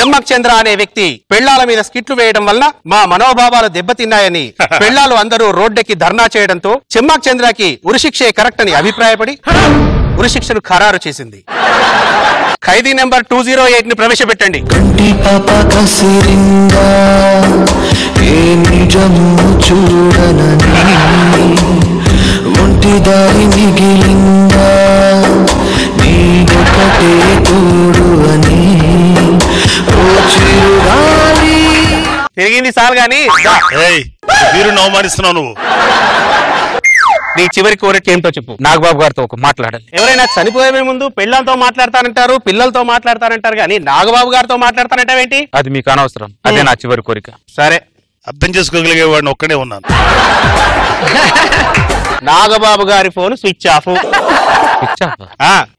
చెమ్మక్ చంద్ర అనే వ్యక్తి పెళ్లాల మీద స్కిట్లు వేయడం వల్ల మా మనోభావాలు దెబ్బతిన్నాయని పెళ్లాలు అందరూ రోడ్డెక్కి ధర్నా చేయడంతో చెమ్మక్ చంద్రకి ఉరిశిక్షే కరెక్ట్ అని అభిప్రాయపడి ఉరిశిక్షను ఖరారు చేసింది. ఖైదీ నెంబర్ 208 ని ప్రవేశపెట్టండి. తిరిగింది సార్ గాని మీరు అవమానిస్తున్నావు నువ్వు. నీ చివరి కోరిక ఏంటో చెప్పు. నాగబాబు గారితో ఒక మాట్లాడాలి. ఎవరైనా చనిపోయే ముందు పెళ్ళంతో మాట్లాడతానంటారు, పిల్లలతో మాట్లాడతానంటారు, కానీ నాగబాబు గారితో మాట్లాడతానంటావేంటి? అది మీకు అనవసరం. అదే నా చివరి కోరిక. సరే, అర్థం చేసుకోగలిగే వాడిని ఒక్కడే ఉన్నాను. నాగబాబు గారి phone switch off. Switch off?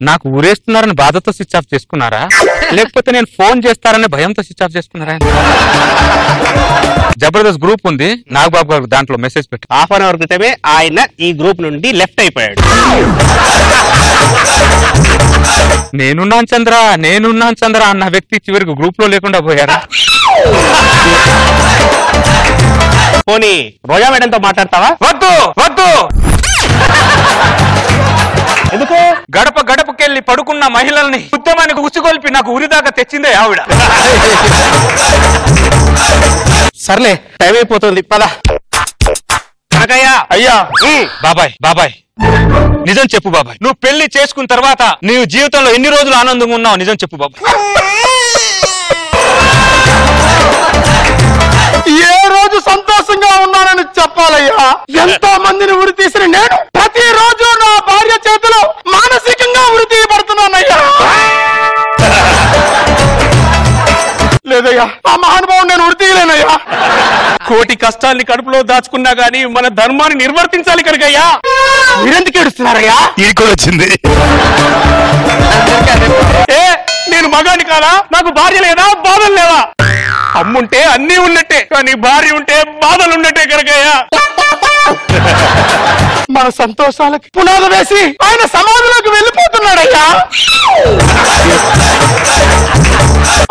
నాకు ఊరేస్తున్నారని బాధతో స్విచ్ ఆఫ్ చేసుకున్నారా, లేకపోతే నేను ఫోన్ చేస్తారని భయంతో స్విచ్ ఆఫ్ చేసుకున్నారా? జబర్దస్త్ గ్రూప్ ఉంది, నాగబాబు గారు దాంట్లో మెసేజ్ పెట్టి హాఫ్ అన్ అవర్ క్రితమే ఆయన ఈ గ్రూప్ నుండి లెఫ్ట్ అయిపోయాడు. నేనున్నాను చంద్ర అన్న వ్యక్తి చివరికి గ్రూప్ లో లేకుండా పోయారా? పోనీ రోజా మేడంతో మాట్లాడతావా? వద్దు. ఎందుకు? గడప గడపకెళ్ళి పడుకున్న మహిళల్ని ఉద్యమానికి ఉసిగొల్పి నాకు ఉరిదాకా తెచ్చిందే ఆవిడ. సర్లే, టైం అయిపోతుంది, పద. అయ్యా బాబాయ్ నిజం చెప్పు బాబాయ్. నువ్వు పెళ్లి చేసుకున్న తర్వాత నీవు జీవితంలో ఎన్ని రోజులు ఆనందంగా ఉన్నావు? నిజం చెప్పు బాబాయ్. ఏ రోజు సంతోషంగా ఉన్నానని చెప్పాలయ్యా. ఎంతో మందిని ఉరి తీసిన నేను ప్రతిరోజు నా భార్య చేతిలో మానసికంగా ఉరి తీయబడుతున్నానయ్యా. లేదయ్యా, ఆ మహానుభావుడు నేను ఉరి తీయలేనయ్యా. కోటి కష్టాల్ని కడుపులో దాచుకున్నా గానీ మన ధర్మాన్ని నిర్వర్తించాలి కనుకయ్యా. మీరెందుకు ఏడుస్తున్నారయ్యా? ఈడుకొని వచ్చింది. నేను మగాని కాదా? నాకు భార్య లేదా? బాధలు లేవా? అమ్ముంటే అన్నీ ఉన్నట్టే, కానీ భార్య ఉంటే బాధలు ఉన్నట్టే కనుకయ్యా. మన సంతోషాలకి పునాది వేసి ఆయన సమాధిలోకి వెళ్ళిపోతున్నాడయ్యా.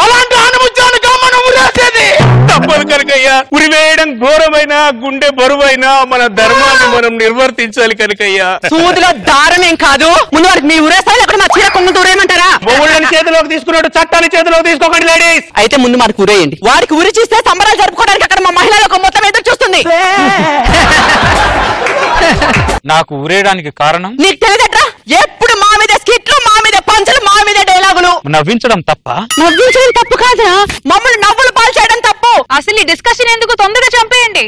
అలాంటి అనుభూతిగా మనం ఉరేసేది తప్పదు కనుకయ్యా. ఉరివేయడం ఘోరమైన, గుండె బరువైన మన ధర్మాన్ని మనం నిర్వర్తించాలి కనుకయ్యా. సూదిలో దారమేం కాదు, ముందు వారికి మీ ఉరేసాలి, అక్కడ మా చీర కొంగు దూరేయమంటారా? మొగుళ్ళని చేతిలోకి తీసుకున్నాడు, చట్టాన్ని చేతిలోకి తీసుకోకండి లేడీస్. అయితే ముందు మనకు ఉరేయండి. వారికి ఉరి చేస్తే సంబరాలు జరుపుకోవడానికి అక్కడ మా మహిళలకు మొత్తం ఎదురు చూస్తుంది. నాకు ఊరేయడానికి కారణం నీకు తెలియదట్రా? ఎప్పుడు మా మీద స్కిట్లు, మా మీద పంచలు, మా మీద డైలాగులు. నవ్వించడం తప్ప? నవ్వించడం తప్పు కాదురా, మమ్మల్ని నవ్వులు పాలు చేయడం తప్పు. అసలు ఈ డిస్కషన్ ఎందుకు? తొందరగా చంపేయండి.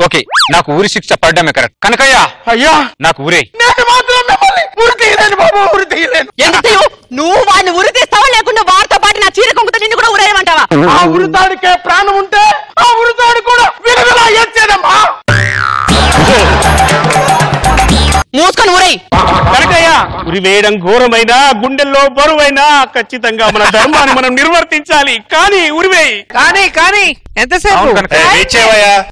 ఓకే, నాకు ఊరి శిక్ష పడ్డమే కరెక్ట్. కనకయ్యా అయ్యా, నాకు ఊరే. నేను మాత్రం మిమ్మల్ని ఉరి తీయలేను బాబు, ఉరి తీయలేను. ఎందుకు? నువ్వు వాడిని ఉరి తీస్తావా, లేకుండా వారితో పాటు నా చీర కొంగుతో నిన్ను కూడా ఉరేయమంటావా? ఆ ఉరితాడికే ప్రాణం ఉంటే ఆ ఉరితాడు కూడా విలువలా ఏడ్చేదమ్మా. మూసుకొని ఊరేయ్. కనుకయ్యా, ఉరివేయడం ఘోరమైన, గుండెల్లో బరువైనా ఖచ్చితంగా మన ధర్మాన్ని మనం నిర్వర్తించాలి. కానీ ఉరివేయి. కానీ ఎంతసేపు?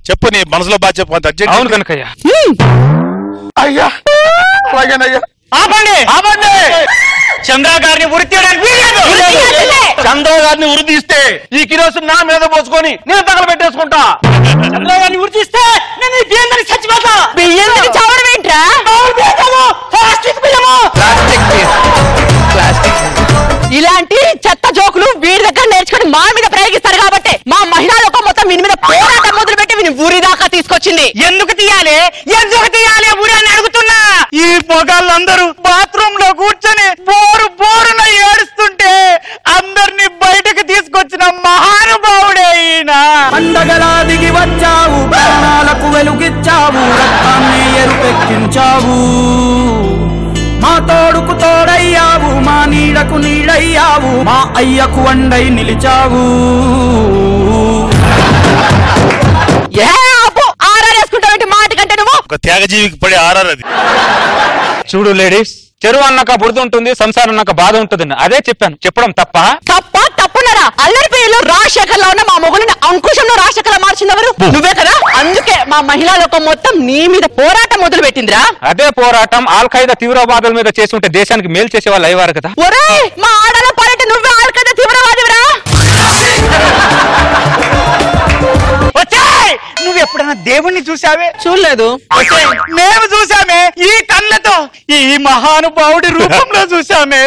చెప్పు, నీ మనసులో బాగా చెప్పు. అవును కనకయ్య. అయ్యా, అలాగేనయ్యా. ఆపండి. చంద్ర గారిని ఉరి తీయడానికి చంద్ర గారిని ఉరి తీస్తే ఈ కిరోసిన్ నా మీద పోసుకొని నేను తగలబెట్టేసుకుంటా. చంద్ర గారిని ఉరి తీస్తే నేను ఈ బియ్యం చచ్చిపోతా. బియ్యం చావడం ఏంట్రా? ఇలాంటి చెత్త జోకులు వీడి దగ్గర నేర్చుకుని మా మీద ప్రయోగిస్తారు కాబట్టి మా మహిళా లోకం మొత్తం వీని మీద పోరాటం మొదలు పెట్టి వీని ఊరి దాకా తీసుకొచ్చింది. ఎందుకు తీయాలి ఊరి అని అడుగుతున్నా. ఈ పొగాళ్ళందరూ బాత్రూమ్ లో కూర్చొని బోరున ఏడుస్తుంటే అందరినీ బయటకు తీసుకొచ్చిన మహానుభావుడే ఈయన. పండగలా దిగి వచ్చావు, ప్రాణాలకు వెలుగిచ్చావు, రక్తాన్ని ఎరుపెక్కించావు. మా తోడుకు తోడయ్యావు, మా నీడకు నీడయ్యావు, మా అయ్యకు వండై నిలిచావు. ఆరారేసుకుంటావంటే మాట కంటే నువ్వు ఒక త్యాగజీవికి పడే ఆరారు అది. చూడు లేడీస్, చెరువు అన్నాక బురద ఉంటుంది, సంసారం అన్నాక బాధ ఉంటుంది. అదే చెప్పాను. చెప్పడం తప్పున్నారా? అల్లరి పేరులో రాజశేఖర్ లో ఉన్న మా మొగులని అంకుశంలో రాజశేఖర్ మార్చింది ఎవరు? నువ్వే కదా. అందుకే మా మహిళా లోకం మొత్తం నీ మీద పోరాటం మొదలు పెట్టిందిరా. అదే పోరాటం ఆల్ ఖైదా తీవ్రవాదుల మీద చేసి ఉంటే దేశానికి మేలు చేసే వాళ్ళు అయ్యేవారు కదా. ఒరే మా ఆడలో పాలంటే నువ్వే ఆల్ ఖైదా తీవ్రవాదివిరా. నువ్వు ఎప్పుడైనా దేవుణ్ణి చూసావే? చూడలేదు. మేము చూసామే, ఈ కళ్ళతో ఈ మహానుభావుడి రూపంలో చూసామే.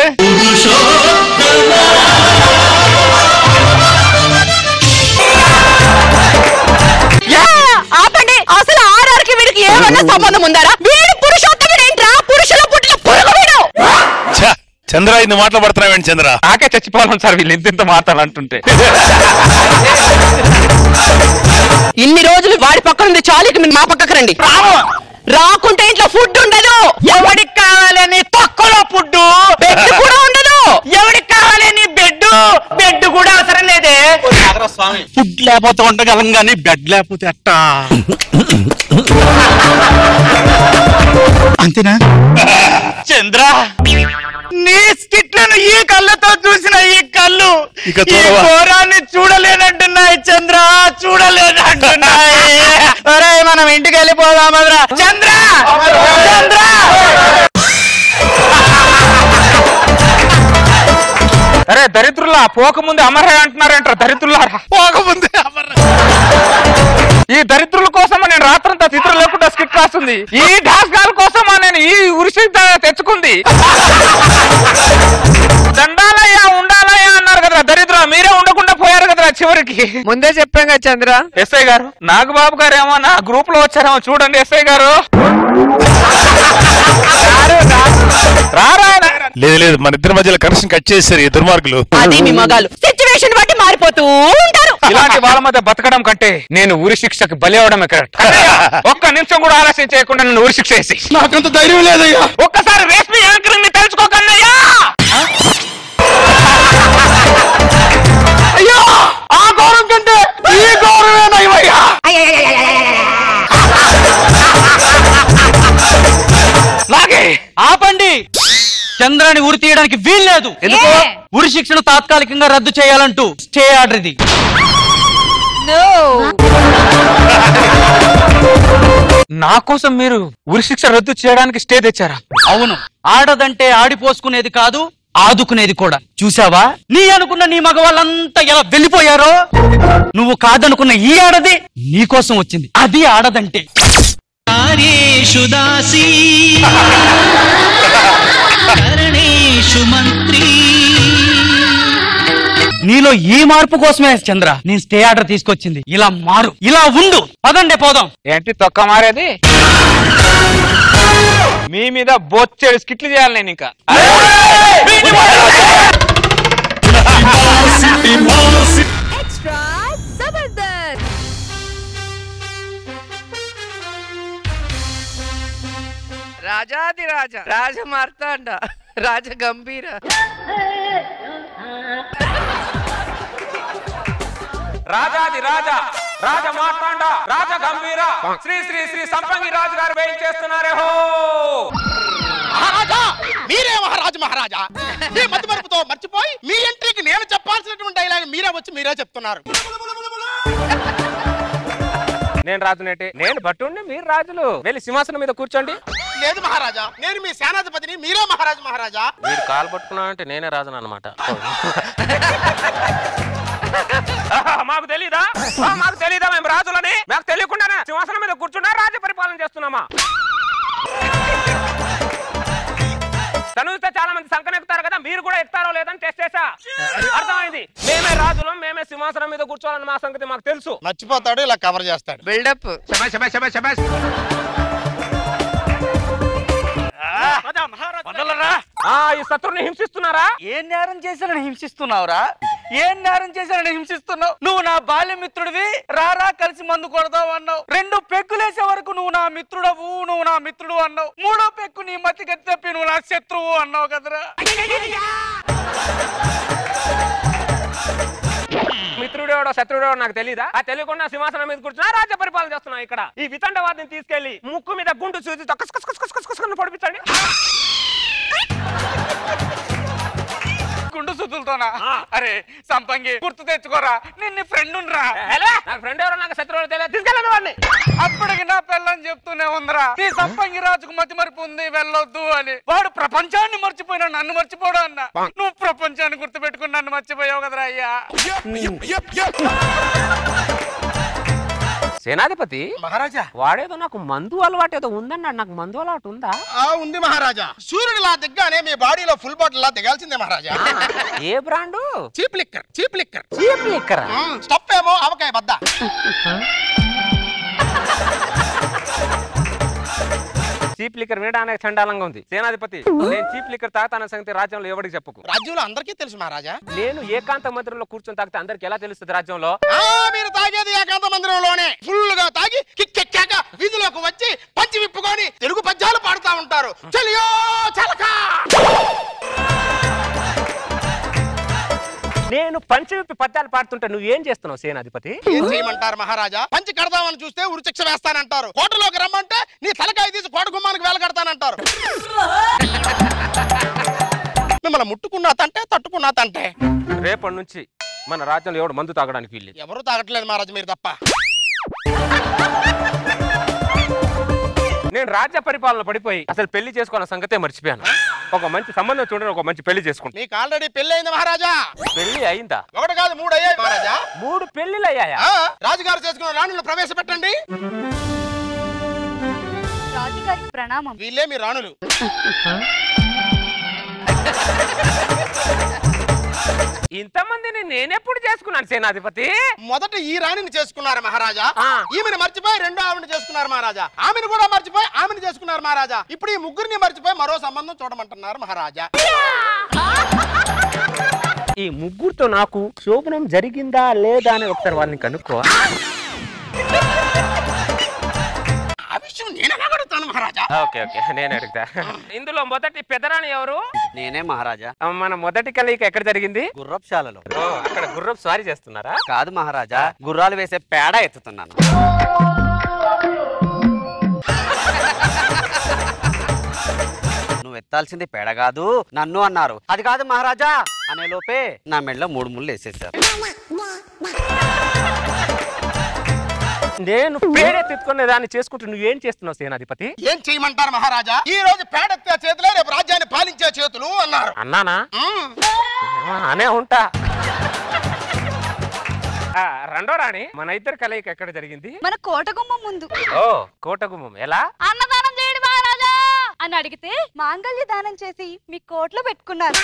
ఆపండి, అసలు ఆర్ఆర్కి వీడికి ఏమన్నా సంబంధం ఉందారా? వీడు పురుషోత్తముడు ఏంట్రా? పురుషుల పుట్టిన పురుగు వీడు. చంద్ర ఇన్ని మాట్లాడుతున్నావేంటి చంద్ర? నాకే చచ్చిపోవాలి సార్ వీళ్ళు ఇంత మాట్లాడుతుంటే. ఇన్ని రోజులు వాడి పక్కన ఉంది, చాలికి మీరు మా పక్కకు రండి. రాకుంటే ఇంట్లో ఫుడ్ ఉండదు. ఎవడికి కావాలని తక్కువలో ఫుడ్, బెడ్ కూడా ఉండదు. ఎవడికి కావాలని బెడ్, బెడ్ కూడా అవసరం లేదే. ఫుడ్ లేకపోతే ఉండగలం గానీ బెడ్ లేకపోతే అట్టా. అంతేనా చంద్ర? నీ స్కిట్లను ఈ కళ్ళతో చూసిన ఈ కళ్ళు ఇక ఈ ఘోరాన్ని చూడలేనంటున్నాయి చంద్ర, చూడలేనంటున్నాయి. అరే మనం ఇంటికి వెళ్ళిపోదామరా చంద్ర? చంద్ర అరే దరిద్రులా పోకముందే అమరే అంటున్నారంటారు. దరిద్రులారా పోకముందే ఈ దరిద్రుల కోసం నేను రాత్రంతా చిత్రం లేకుండా స్కిట్ రాస్తుంది. ఈ డాస్గాల కోసం నేను ఈ ఉరిసి తెచ్చుకుంది. దండాలయ్యా ఉండాలయ్యా అన్నారు కదా దరిద్ర, మీరే ఉండకుండా పోయారు కదా చివరికి. ముందే చెప్పాం కదా చంద్ర. ఎస్ఐ గారు, నాగబాబు గారు ఏమో నా గ్రూప్ లో వచ్చారేమో చూడండి. ఎస్ఐ గారు లేదు లేదు, మన ఇద్దరి మధ్యలో కనెక్షన్ కట్ చేశారు ఈ దుర్మార్గులు. అది మీ మగాలు సిచ్యువేషన్ బట్టి మారిపోతూ ఉంటారు. ఇలాంటి వాళ్ళ మధ్య బతకడం కంటే నేను ఉరి శిక్షకు బలి అవడమే కరెక్ట్. ఒక్క నిమిషం కూడా ఆలస్యం చేయకుండా నన్ను ఉరి శిక్ష వేసి. నాకంత ధైర్యం లేదయ్యా. ఒక్కసారి రేష్మి యాంకరింగ్ ని తెలుసుకోకన్నయ్యా. అయ్యో, ఆ గౌరవం కంటే ఈ గౌరవమే నయమయ్యా. ఆపండి, చంద్రాన్ని ఉరి తీయడానికి వీల్లేదు. ఎందుకు? ఉరి శిక్షను తాత్కాలికంగా రద్దు చేయాలంటూ స్టే ఆర్డర్ ఇది. నా కోసం మీరు ఉరి శిక్ష రద్దు చేయడానికి స్టే తెచ్చారా? అవును, ఆడదంటే ఆడిపోసుకునేది కాదు, ఆదుకునేది కూడా. చూసావా నీ అనుకున్న నీ మగవాళ్ళంతా ఎలా వెళ్ళిపోయారో? నువ్వు కాదనుకున్న ఈ ఆడది నీ కోసం వచ్చింది. అది ఆడదంటే. నీలో ఈ మార్పు కోసమే చంద్ర నేను స్టే ఆర్డర్ తీసుకొచ్చింది. ఇలా మారు, ఇలా ఉండు. పదండి పోదాం. ఏంటి తొక్క మారేది? మీ మీద బొచ్చేడు స్కిట్లు చేయాలి నేను ఇంకా. రాజాది రాజా, రాజ మార్తాండ, రాజ గంభీర. రాజాది రాజా, రాజ మార్తాండ, రాజ గంభీర, శ్రీ శ్రీ శ్రీ సంపంగి రాజు గారు వేయించేస్తున్నారే. హో మహారాజా, మీరే మహారాజు. మహారాజా ఈ మధ్య మరుపుతో మర్చిపోయి మీ ఎంట్రీకి నేను చెప్పాల్సినటువంటి డైలాగ్ మీరే వచ్చి మీరే చెప్తున్నారు. నేను రాజునేటి, నేను భట్టుండి మీరు రాజులు. వెళ్ళి సింహాసనం మీద కూర్చోండి. లేదు మహారాజా, నేను మీ సేనాధిపతిని, మీరే మహారాజు. మహారాజా మీరు కాలు పట్టుకున్నా అంటే నేనే రాజును అనమాట. మాకు తెలీదా? మాకు తెలీదా మేము రాజులని? మాకు తెలియకుండానే సింహాసనం మీద కూర్చున్నా రాజ్య పరిపాలన చేస్తున్నామా? తను చాలా మంది సంకన ఎక్కుతారు కదా, మీరు కూడా ఎక్కుతారో లేదని టెస్ట్ చేసా. అర్థమైంది, మేమే రాజులం, మేమే సింహాసనం మీద కూర్చోవాలని మా సంగతి మాకు తెలుసు. మర్చిపోతాడు, ఇలా కవర్ చేస్తాడు. బిల్డప్. ఈ శత్రుని హింసిస్తున్నారా? ఏం నేరం చేశానని హింసిస్తున్నావురా? ఏం నేరం చేశానని హింసిస్తున్నావు? నువ్వు నా బాల్య మిత్రుడివి, రారా కలిసి మందు కొడదావు అన్నావు. 2 పెక్కులేసే వరకు నువ్వు నా మిత్రుడవు, నువ్వు నా మిత్రుడు అన్నావు. 3వ పెక్కు నీ మతి గతి తప్పి నువ్వు నా శత్రువు అన్నావు కదరా. మిత్రుడేవాడో శత్రుడేవాడో నాకు తెలీదా? ఆ తెలియకుండా సింహాసనం మీద కూర్చున్నా రాజ్య పరిపాలన చేస్తున్నా. ఇక్కడ ఈ వితండవాదిని తీసుకెళ్లి ముక్కు మీద గుండు చూసి పొడిపించండి. గుండు సుతులతోనా అరే సంపంగి గుర్తు తెచ్చుకోరా నిన్ను ఫ్రెండ్ రా నాకు ఫ్రెండ్ ఎవరో నాకు శత్రువు తెలియదు తీసుకెళ్ళండి వాడిని అప్పటికి నా పిల్లని చెప్తూనే ఉందిరా నీ సంపంగి రాజుకు మతి మరిపు ఉంది వెళ్ళొద్దు అని వాడు ప్రపంచాన్ని మర్చిపోయినా నన్ను మర్చిపోడు అన్న నువ్వు ప్రపంచాన్ని గుర్తు పెట్టుకుని నన్ను మర్చిపోయావు కదరా అయ్యా సేనాధిపతి మహారాజా వాడేదో నాకు మందు అలవాటు ఏదో ఉందన్నాడు నాకు మందు అలవాటు ఉందా ఉంది మహారాజా సూర్యుడిలా దిగ్గానే మీ బాడీలో ఫుల్ బాటిల్ లా దిగాల్సిందే మహారాజా ఏ brand cheap liquor cheap liquor stuff ఏమో అవకాయ బద్ద చీప్ లిక్కర్ వినడానికి చండాలంగా ఉంది సేనాధిపతి నేను చీప్ లిక్కర్ తాగుతాన సంగతి రాజ్యంలో ఎవరికి చెప్పుకు రాజ్యంలో అందరికీ తెలుసు మహారాజా నేను ఏకాంత మందిరంలో కూర్చొని తాగితే అందరికి ఎలా తెలుస్తుంది రాజ్యంలో మీరు తాగేది ఏకాంత మందిరంలోనే ఫుల్ గా తాగి కిక్కెక్కాక వీధిలోకి వచ్చి పంచి విప్పుకొని తెలుగు పద్యాలు పాడుతా ఉంటారు చలియో చలక నేను పంచి విప్పి పద్యాలు పాడుతుంటే నువ్వు ఏం చేస్తున్నావు సేనాధిపతి ఏం చేయమంటారు మహారాజా పంచి కడదామని చూస్తే ఉరిశిక్ష వేస్తానంటారు కోటలోకి రమ్మంటే నీ తలకాయ తీసి కోట గుమ్మానికి వేల కడతానంటారు మిమ్మల్ని ముట్టుకున్నా తంటే తట్టుకున్నా తంటే రేపటి నుంచి మన రాజ్యంలో ఎవడు మందు తాగడానికి వీల్లేదు ఎవరు తాగట్లేదు మహారాజు మీరు తప్ప నేను రాజ్య పరిపాలన పడిపోయి అసలు పెళ్లి చేసుకోవాలన్న సంగతే మర్చిపోయాను ఒక మంచి సంబంధం చూడండి ఒక మంచి పెళ్లి చేసుకుంటా నీకు ఆల్రెడీ పెళ్లి అయింది మహారాజా పెళ్లి అయిందా ఒకటి కాదు 3 అయ్యాయి మహారాజా 3 పెళ్లిళ్ళు అయ్యాయా రాజుగారు చేసుకున్న రాణులను ప్రవేశపెట్టండి రాజుగారికి ప్రణామం వీళ్ళే మీ రాణులు ఇంతమందిని నేనెప్పుడు చేసుకున్నాను సేనాధిపతి మొదట ఈ రాణిని చేసుకున్నారు మహారాజా ఈమెను మర్చిపోయి రెండో ఆవిడ చేసుకున్నారు మహారాజా ఆమెను కూడా మర్చిపోయి ఆమెను చేసుకున్నారు మహారాజా ఇప్పుడు ఈ ముగ్గురిని మర్చిపోయి మరో సంబంధం చూడమంటున్నారు మహారాజా ఈ ముగ్గురితో నాకు శోభనం జరిగిందా లేదా అని ఒకసారి వాళ్ళని కనుక్కో ఆ విషయం నేను అడుగుతాను మహారాజా ఓకే నేను అడుగుతా ఇందులో మొదటి పెదరాణి ఎవరు నేనే మహారాజా మన మొదటి కలయిక ఎక్కడ జరిగింది గుర్రపుశాలలో అక్కడ గుర్రపు స్వారీ చేస్తున్నారా కాదు మహారాజా గుర్రాలు వేసే పేడ ఎత్తుతున్నాను నువ్వు ఎత్తాల్సింది పేడ కాదు నన్ను అన్నారు అది కాదు మహారాజా అనే లోపే నా మెడలో 3 ముళ్ళు వేసేసారు నేను పేరెత్తుకునే దాన్ని చేసుకుంటూ నువ్వేం చేస్తున్నావు సేనాధిపతి ఏం చేయమంటారు మహారాజా ఈ రోజు పేడెత్తే చేతులే రేపు రాజ్యాన్ని పాలించే చేతులు అన్నారు అన్నానా అనే ఉంటా రెండో రాణి మన ఇద్దరు కలయిక ఎక్కడ జరిగింది మన కోటగుమ్మం ముందు ఓ కోటగుమ్మం ఎలా అన్నదానం చేయండి మహారాజా అని అడిగితే మాంగళ్య దానం చేసి మీ కోట్లో పెట్టుకున్నారు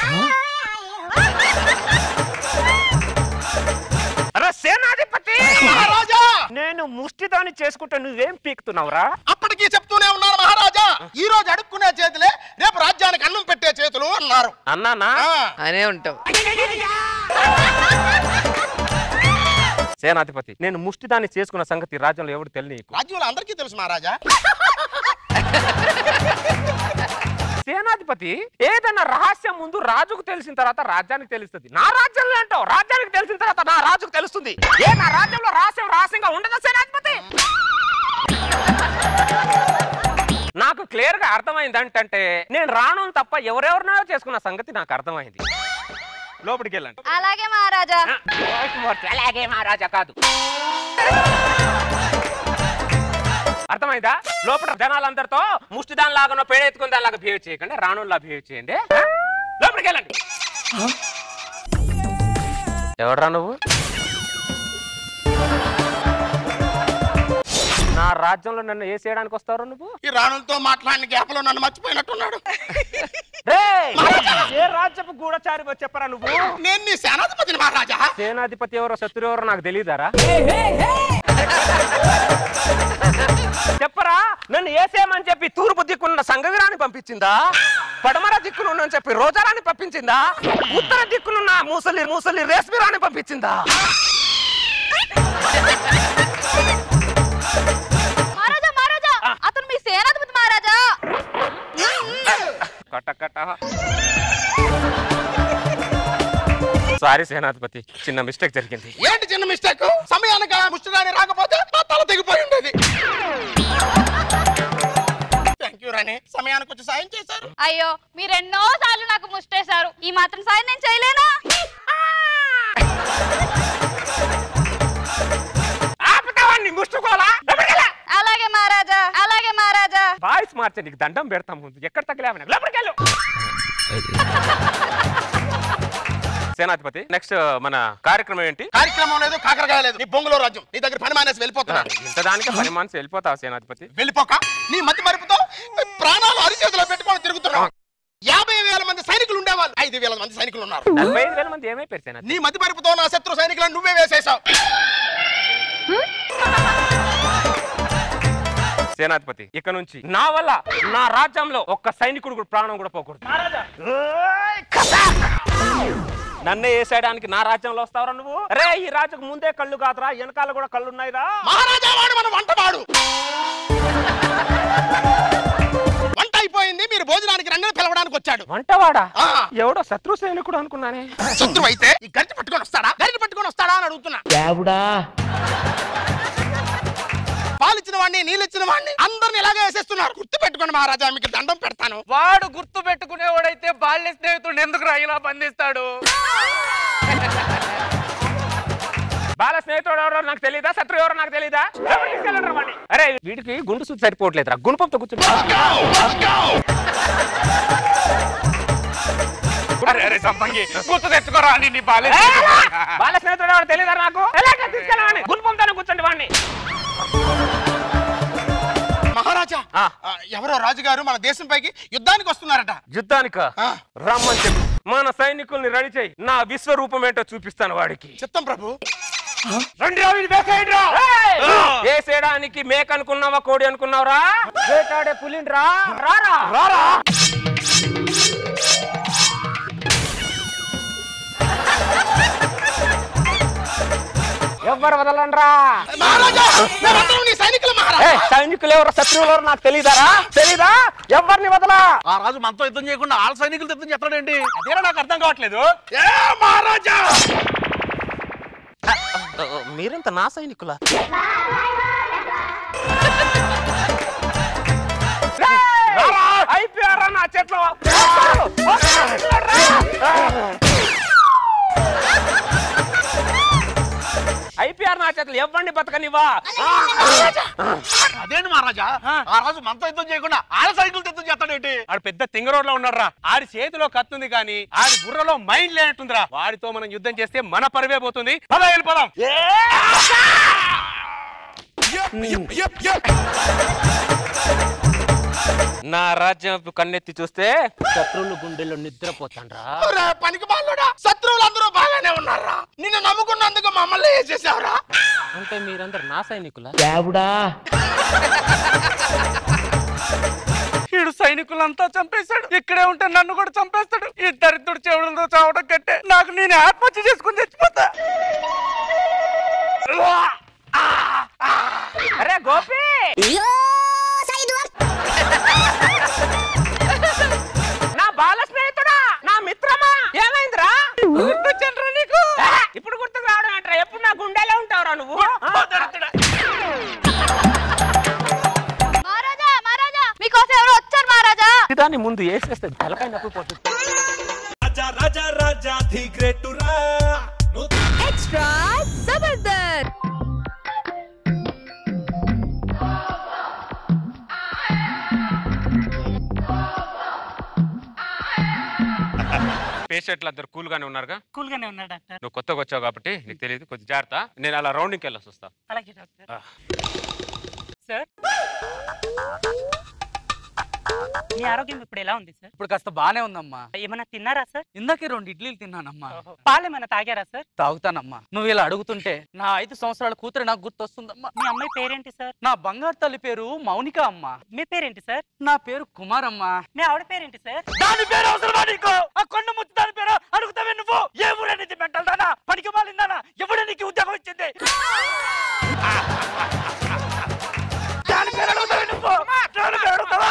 సేనాధిపతి మహారాజా నేను ముష్టిదాన్ని చేసుకుంటే నువ్వేం పీకుతున్నావురా అప్పటికి చెప్తూనే ఉన్నారు మహారాజా ఈ రోజు అడుక్కునే చేతులే రేపు రాజ్యానికి అన్నం పెట్టే చేతులు అన్నారు అన్నానా అనే ఉంటావు సేనాధిపతి నేను ముష్టిదాన్ని చేసుకున్న సంగతి రాజ్యంలో ఎవరు తెలియదు రాజ్యంలో అందరికీ తెలుసు మహారాజా సేనాధిపతి ఏదైనా రహస్యం ముందు రాజుకు తెలిసిన తర్వాత రాజ్యానికి తెలుస్తుంది నా రాజ్యంలో అంటావు రాజ్యానికి తెలిసిన తర్వాత నా రాజుకు తెలుస్తుంది ఏ నా రాజ్యంలో రహస్యంగా ఉండదా సేనాధిపతి నాకు క్లియర్ గా అర్థమైంది అంటే నేను రాను తప్ప ఎవరెవరినో చేసుకున్న సంగతి నాకు అర్థమైంది లోపలికి వెళ్ళండి అలాగే మహారాజా అలాగే మహారాజా కాదు అర్థమైందా లోపల జనాలందరితో ముష్టిదాని లాగా పేడెత్తుకుని దానిలాగా బిహేవ్ చేయకండి రాణుల్లా బిహేవ్ చేయండి లోపలికి వెళ్ళండి ఎవడరా నువ్వు నా రాజ్యంలో నన్ను ఏ చేయడానికి వస్తావు నువ్వు ఈ రాణులతో మాట్లాడిన గ్యాప్లో నన్ను మర్చిపోయినట్టున్నాడు ఏ రాజ్యపు గూఢచారి చెప్పరా నువ్వు నేను నీ సేనాధిపతిని మహారాజా సేనాధిపతి ఎవరో శత్రు ఎవరో నాకు తెలియదారా చెప్పరా నన్ను ఏసేమని చెప్పి తూర్పు దిక్కున్న సంగవిరాన్ని పంపించిందా పడమర దిక్కునున్న చెప్పి రోజారాన్ని పంపించిందా ఉత్తర దిక్కునున్న మూసలి రేస్మిరాన్ని పంపించిందా మహారాజా మహారాజా అతను మీ సేనాధిపతి మహారాజా సారీ సేనాధిపతి చిన్న మిస్టేక్ జరిగింది ఏంటి చిన్న మిస్టేక్ సమయానికి ముష్టిదాని రాకపోతే నా తల తెగిపోయి ఉండేది థ్యాంక్ యూ రాణి కానీ సమయానికి వచ్చి సాయం చేశారు. అయ్యో మీరు ఎన్నో సార్లు నాకు ముష్టేశారు, ఈ మాత్రం సాయం నేను చేయలేనా? అలాగే మహారాజా, అలాగే మహారాజా. వాయిస్ మార్చే నీకు దండం పెడతాం, ముందు ఎక్కడ తగ్గలేవని లోపలికెళ్ళు. సేనాధిపతి, నెక్స్ట్ మన కార్యక్రమం ఏంటి? కార్యక్రమం లేదు, కాకరకాయ లేదు, నీ బొంగులో రాజ్యం. నీ దగ్గర పని మానేసి వెళ్ళిపోతున్నా. ఇంతదానికి పని మానేసి వెళ్ళిపోతావు సేనాధిపతి? వెళ్ళిపోక నీ మతి మరుపుతో ప్రాణాలు అరిచేతిలో పెట్టుకొని తిరుగుతున్నావు. 50,000 మంది సైనికులు ఉండేవాళ్ళు, 5,000 మంది సైనికులు ఉన్నారు. 45,000 మంది ఏమైపోయారు సేనాధిపతి? నీ మతి మరుపుతో నా శత్రు సైనికులను నువ్వే వేసేసావు. సేనాధిపతి, ఇక నుంచి నా వల్ల నా రాజ్యంలో ఒక్క సైనికుడు కూడా ప్రాణం కూడా పోకూడదు. నన్నే వేసేయడానికి నా రాజ్యంలో వస్తావరా నువ్వు? రే, ఈ రాజుకు ముందే కళ్ళు కాదురా, వెనకాల కూడా కళ్ళు ఉన్నాయిరా. మహారాజా వాడు మన వంటవాడు. వంట అయిపోయింది, మీరు భోజనానికి రండి పిలవడానికి వచ్చాడు. వంటవాడా? ఎవడో శత్రు సైనికుడు అనుకున్నానే. శత్రువు అయితే ఈ గరిట పట్టుకొని వస్తాడా, గరిట పట్టుకొని వస్తాడా అని అడుగుతున్నా. పాలిచ్చిన వాడిని, నీళ్ళిచ్చిన వాడిని అందరిని ఇలాగే వేసేస్తున్నారు. గుర్తు పెట్టుకోండి మహారాజా, మీకు దండం పెడతాను. వాడు గుర్తు పెట్టుకునేవాడైతే బాల్య స్నేహితుడు ఎందుకు ఇలా బంధిస్తాడు? బాల స్నేహితుడు ఎవరో నాకు తెలీదా, శత్రువు ఎవరో నాకు తెలీదా? అరే వీడికి గుండు సూచి సరిపోవట్లేదురా, గుణపంతో కూర్చుంటా. గుర్తు తెచ్చుకోరా నీ బాల స్నేహితుడు ఎవరో తెలీదా నాకు? తీసుకెళ్ళండి, గుణపంతో కూర్చోండి వాడిని. మహారాజా, ఎవరో రాజుగారు మన దేశం పైకి యుద్ధానికి వస్తున్నారట. యుద్ధానిక? రమ్మని చెప్పి మన సైనికుల్ని రెడీ చేయి, నా విశ్వరూపం ఏంటో చూపిస్తాను వాడికి. చిత్తం ప్రభు. వేసేయడానికి మేక అనుకున్నావా, కోడి అనుకున్నావురా? వేటాడే పులిని రా రారా రారా. ఎవ్వరు వదలండ్రా. సైనికులు ఎవరు, శత్రువులు ఎవరు నాకు తెలీదారా? తెలీదా? ఎవరిని వదలా? ఆ రాజు మనతో యుద్ధం చేయకుండా వాళ్ళ సైనికులు యుద్ధం చేస్తాడండి. అదేనా నాకు అర్థం కావట్లేదు. మహారాజా, మీరెంత నా సైనికులా? అయిపోయారా నా చెట్లు? అయిపోయారు నా చేతులు, ఎవరిని బతకనివా? అదేంటి మహారాజా, ఆ రాజు మనతో యుద్ధం చేయకుండా వాళ్ళ సైనికులతో యుద్ధం చేస్తాడేంటి? ఆడు పెద్ద తింగరోడ్లో ఉన్నాడు రా. ఆడి చేతిలో కత్తుంది కానీ ఆడి బుర్రలో మైండ్ లేనట్టుందిరా. వాడితో మనం యుద్ధం చేస్తే మన పరివే పోతుంది. పద వెళ్ళిపోదాం. నా రాజ్యం కన్నెత్తి చూస్తే శత్రువులు గుండెల్లో నిద్రపోతాండ్రా. పనికి బాలుడా, శత్రువులు అందరూ బాగానే ఉన్నారా? నిన్ను నమ్ముకున్నందుకు మమ్మల్ని ఏం చేసావురా? అంటే మీరందరు నా సైనికులా? వీడు సైనికులంతా చంపేశాడు, ఇక్కడే ఉంటే నన్ను కూడా చంపేస్తాడు. ఈ దరిద్రుడు చెవులతో చావడం కట్టే నాకు నేను ఆత్మహత్య చేసుకుని చచ్చిపోతా. అరే గోపి, నా బాల స్నేహితుడా, నా మిత్రమా, ఏమైందిరా? గుర్తొచ్చానురా నీకు? ఇప్పుడు గుర్తుకు రావడం అంటారా? ఎప్పుడు నా గుండెలో ఉంటావురా నువ్వు? మహారాజా, మహారాజా, మీకోసం ఎవరు వచ్చారు మహారాజా. దాన్ని ముందు వేసేస్తే తలకాయ నొప్పి పోతుంది. ఎక్స్ట్రా జబర్దస్త్. పేషెంట్లు అందరు కూల్ గానే ఉన్నారుగా? కూల్ గానే ఉన్నా డాక్టర్. నువ్వు కొత్తగా వచ్చావు కాబట్టి నీకు తెలియదు, కొంచెం జాగ్రత్త. నేను అలా రౌండింగ్కి వెళ్ళొసి వస్తా. అలాగే డాక్టర్. సార్, మీ ఆరోగ్యం ఇప్పుడు ఎలా ఉంది సార్? ఇప్పుడు కాస్త బానే ఉందమ్మా. ఏమన్నా తిన్నారా సార్? ఇందాకే 2 ఇడ్లీలు తిన్నానమ్మా. పాలేమన్నా తాగారా సార్? తాగుతానమ్మా. నువ్వు ఇలా అడుగుతుంటే నా 5 సంవత్సరాల కూతురు నాకు గుర్తొస్తుందమ్మా. మీ అమ్మాయి పేరేంటి సార్? నా బంగారు తల్లి పేరు మౌనిక అమ్మా. మీ పేరేంటి సార్? నా పేరు కుమార్ అమ్మా. మీ ఆవిడ పేరేంటి సార్? దాని పేరు అవసరమా నీకు? ఆ కొండ ముచ్చు దాని పేరు అడుగుతావే నువ్వు? ఏ ఊరనేది మెంటల్ దానా, పనికి మాలిందానా, ఎవడ నీకు ఉద్యోగం ఇచ్చింది? దాని పేరు అడుగుతావే నువ్వు? దాని పేరు అడుగుతావా?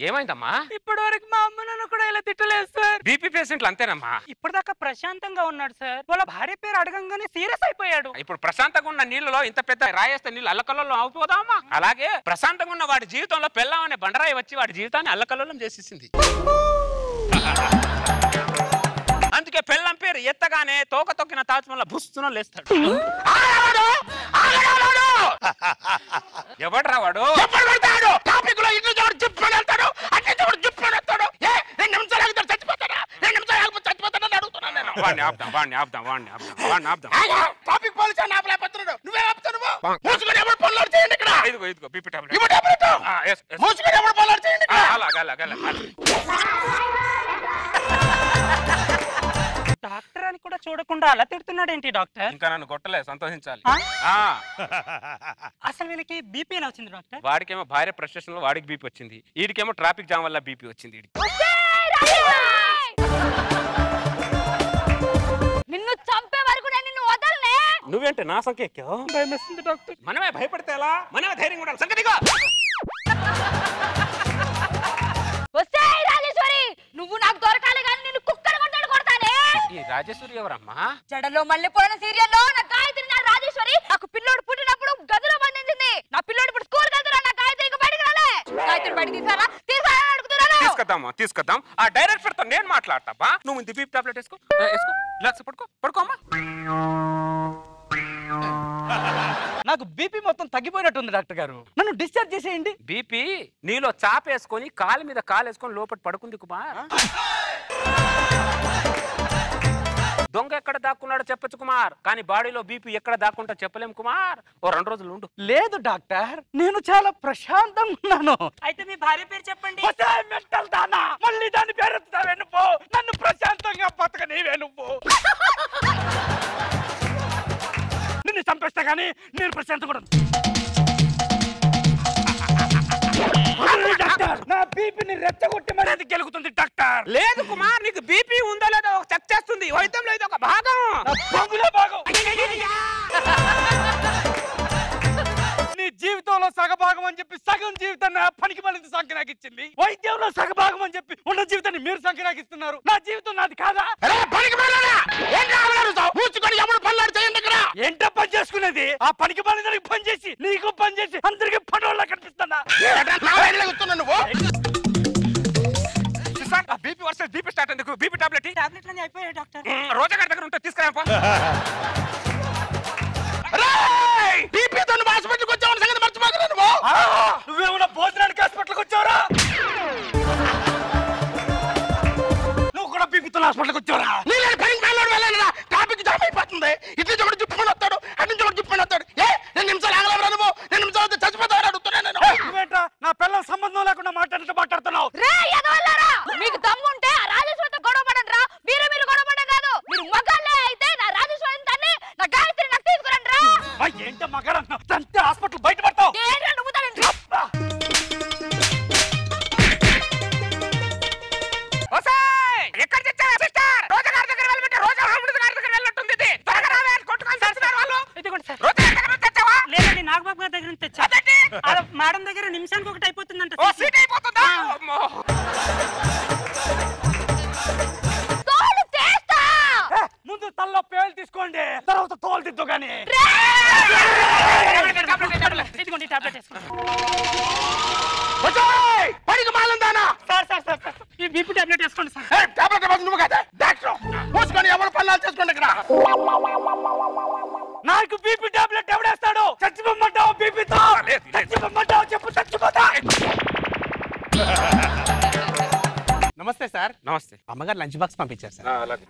ఏమైందమ్మా? ఇప్పటి వరకు మా అమ్మ నన్ను కూడా ఇలా తిట్టలేదు సార్. బీపీ పేషెంట్లు అంతేనమ్మా. ఇప్పటిదాకా ప్రశాంతంగా ఉన్నాడు సార్. వాళ్ళ భార్య పేరు అడగంగానే సీరియస్ అయిపోయాడు. ఇప్పుడు ప్రశాంతంగా ఉన్న నీళ్ళలో ఇంత పెద్ద రాయేస్తే నీళ్ళు అల్లకల్లోలం అవుతుందామా? అలాగే ప్రశాంతంగా ఉన్న వాడి జీవితంలో పెళ్ళాం అనే బండరాయి వచ్చి వాడి జీవితాన్ని అల్లకల్లోలం చేసేసింది. అందుకే పెళ్ళం పేరు ఎత్తగానే తోక తొక్కిన తాజ్మహల్ బుస్తున లేస్తాడు. ఎవడ్రా వాడు? ట్రాఫిక్ లో ఇటు చూడు జిప్పని వెళ్తాడు, అటు చూడు జిప్పని వస్తాడు. 2 నిమిషాలు ఆగితే చచ్చిపోతాడా? 2 నిమిషాలు ఆగితే చచ్చిపోతాడా అని అడుగుతున్నాను నేను. వాడిని ఆపుదాం. ట్రాఫిక్ పోలీసు అని ఆపలేకపోతున్నాడు. నువ్వే ఆపుతావు. మూసుకొని ఎవరు పనులు చేయండి ఇక్కడ. ఇదిగో బీపీ టాబ్లెట్. ఇవ్వ టాబ్లెట్. మూసుకొని ఎవరు పనులు చేయండి ఇక్కడ. అలాగే డాక్టర్ అని కూడా చూడకుండా అలా తిడుతున్నాడు ఏంటి డాక్టర్? ఇంకా నన్ను కొట్టలే, సంతోషించాలి. అసలు వీళ్ళకి బీపీ అని వచ్చింది డాక్టర్? వాడికేమో భార్య ఫ్రస్ట్రేషన్ లో వాడికి బీపీ వచ్చింది, వీడికేమో ట్రాఫిక్ జామ్ వల్ల బీపీ వచ్చింది. నిన్ను చంపే వరకు నేను నిన్ను వదలనే. నువ్వేంటే నా సంఖ్య ఎక్కావు? భయమేస్తుంది డాక్టర్. మనమే భయపడితే ఎలా? మనమే ధైర్యం ఉండాలి. సంగతిగా వస్తే రాజేశ్వరి, నువ్వు నాకు దొరకాలి కానీ నిన్ను కుక్కను కొట్టాడు కొడతానే. ఈ రాజేశ్వరి ఎవరమ్మా? జడలో మల్లెపోయిన సీరియల్లో నా గాయత్రి నా రాజేశ్వరి. నాకు పిల్లోడు పుట్టినప్పుడు గదిలో బంధించింది. నా పిల్లోడు ఇప్పుడు స్కూల్ వెళ్తున్నా, నా గాయత్రికి బయటకు రాలే. గాయత్రి బయటకు తీసారా అడుగుతున్నాను. తీసుకొద్దాం. ఆ డైరెక్టర్ తో నేను మాట్లాడతావా? నువ్వు ముందు బీపీ టాబ్లెట్ వేసుకో. పడుకోమ్మా. నాకు బీపీ మొత్తం తగ్గిపోయినట్టుంది డాక్టర్ గారు, నన్ను డిశ్చార్జ్ చేసేయండి. బీపీ నీలో చాపేసుకొని కాలు మీద కాలేసుకొని లోపల పడుకుంది కుమార్. దొంగ ఎక్కడ దాక్కున్నాడో చెప్పచ్చు కుమార్, కానీ బాడీలో బీపీ ఎక్కడ దాక్కుంటా చెప్పలేం కుమార్. ఓ 2 రోజులు ఉండు. లేదు డాక్టర్, నేను చాలా ప్రశాంతంగా ఉన్నాను. అయితే మీ భార్య పేరు చెప్పండి. మెంటల్ దానా, మళ్ళీ దాని పేరు ఎత్తుతావే నువ్వు? నన్ను ప్రశాంతంగా బతకనివే నువ్వు. నిన్ను చంపేస్తా కానీ నేను ప్రశాంతంగా కూడా. నా బీపీని రెచ్చగొట్టి మరేది గెలుగుతుంది డాక్టర్. లేదు కుమార్, నీకు బీపీ ఉందో లేదో చెక్ చేస్తుంది. వైద్యంలో ఇది ఒక భాగం. నీ జీవితంలో సగభాగం అని చెప్పి సగం జీవితాన్ని పనికి మళ్ళీ సంఖ్య నాకు ఇచ్చింది. వైద్యంలో సగభాగం అని చెప్పి ఉన్న జీవితాన్ని మీరు సంఖ్య నాకు ఇస్తున్నారు. నా జీవితం నాది కాదా? ఏంటో పని చేసుకునేది? ఆ పనికి మళ్ళీ దానికి పని చేసి నీకు పని చేసి అందరికి పనుల్లో కనిపిస్తున్నా. బీపీ వర్సెస్ బీపీ స్టార్ట్ ఎందుకు? బీపీ టాబ్లెట్ అయిపోయాయి డాక్టర్. రోజా గారి దగ్గర ఉంటే తీసుకురా. హాస్పిటల్కి వచ్చావు సంగతి మర్చిపోతున్నా నువ్వు. నువ్వేమన్నా భోజనానికి హాస్పిటల్కి వచ్చావరా? నువ్వు కూడా బీపీతో హాస్పిటల్కి వచ్చావరా? నేను పనికి వెళ్ళాను. ట్రాఫిక్ జామ్ అయిపోతుంది. ఇట్లా ఒకటి జిప్పుకొని వస్తాడు, అటు నుంచి ఒకటి జిప్పుకొని వస్తాడు. 2 నిమిషాలు ఆగలేవరా నువ్వు? 2 నిమిషాలు చచ్చిపోతావు అడుగుతున్నా నేను. నువ్వేంట్రా నా పిల్లల సంబంధం లేకుండా మాట్లాడుతున్నావు? మీకు దమ్ముంటే ఆ రాజేశ్వరితో గొడవ పడండి రా. మీరు గొడవ పడే కాదు, మీరు మగాళ్ళే అయితే నా రాజేశ్వరిని తన్ని నా గాయత్రి నాకు తీసుకురండి రా. ఏంట మగాడు తంతే హాస్పిటల్ బయట పడతావు. ఎక్కడ తెచ్చావా సిస్టర్? రోజా గారి దగ్గర వెళ్ళమంటే రోజా అమృత గారి దగ్గర వెళ్ళట్టుంది. ఇది త్వరగా రావే, కొట్టుకొని చేస్తున్నారు వాళ్ళు. ఇదిగోండి సార్. రోజా గారి దగ్గర తెచ్చావా? లేదండి, నాగబాబు గారి దగ్గర నుంచి తెచ్చా. మేడం దగ్గర నిమిషానికి ఒకటి అయిపోతుందంట. ఓ సీట్ అయిపోతుందా? ముందు తల్లో పేలు తీసుకోండి, తర్వాత తోలు తిద్దు గానీ. ఇదిగోండి టాబ్లెట్ వేసుకోండి. పనికి మాలందానా సార్ ఈ బీపీ టాబ్లెట్ వేసుకోండి సార్. టాబ్లెట్ నువ్వు కదా డాక్టర్ మూసుకొని ఎవరు పనులు చేసుకోండి ఇక్కడ. నాకు బీపీ టాబ్లెట్ ఎవడేస్తాడు? చచ్చిపోమ్మంటావు బీపీతో? చచ్చిపోమ్మంటావు చెప్పు, చచ్చిపోతా. నమస్తే సార్. నమస్తే. అమ్మగారు లంచ్ బాక్స్ పంపించారు సార్. అలాగే.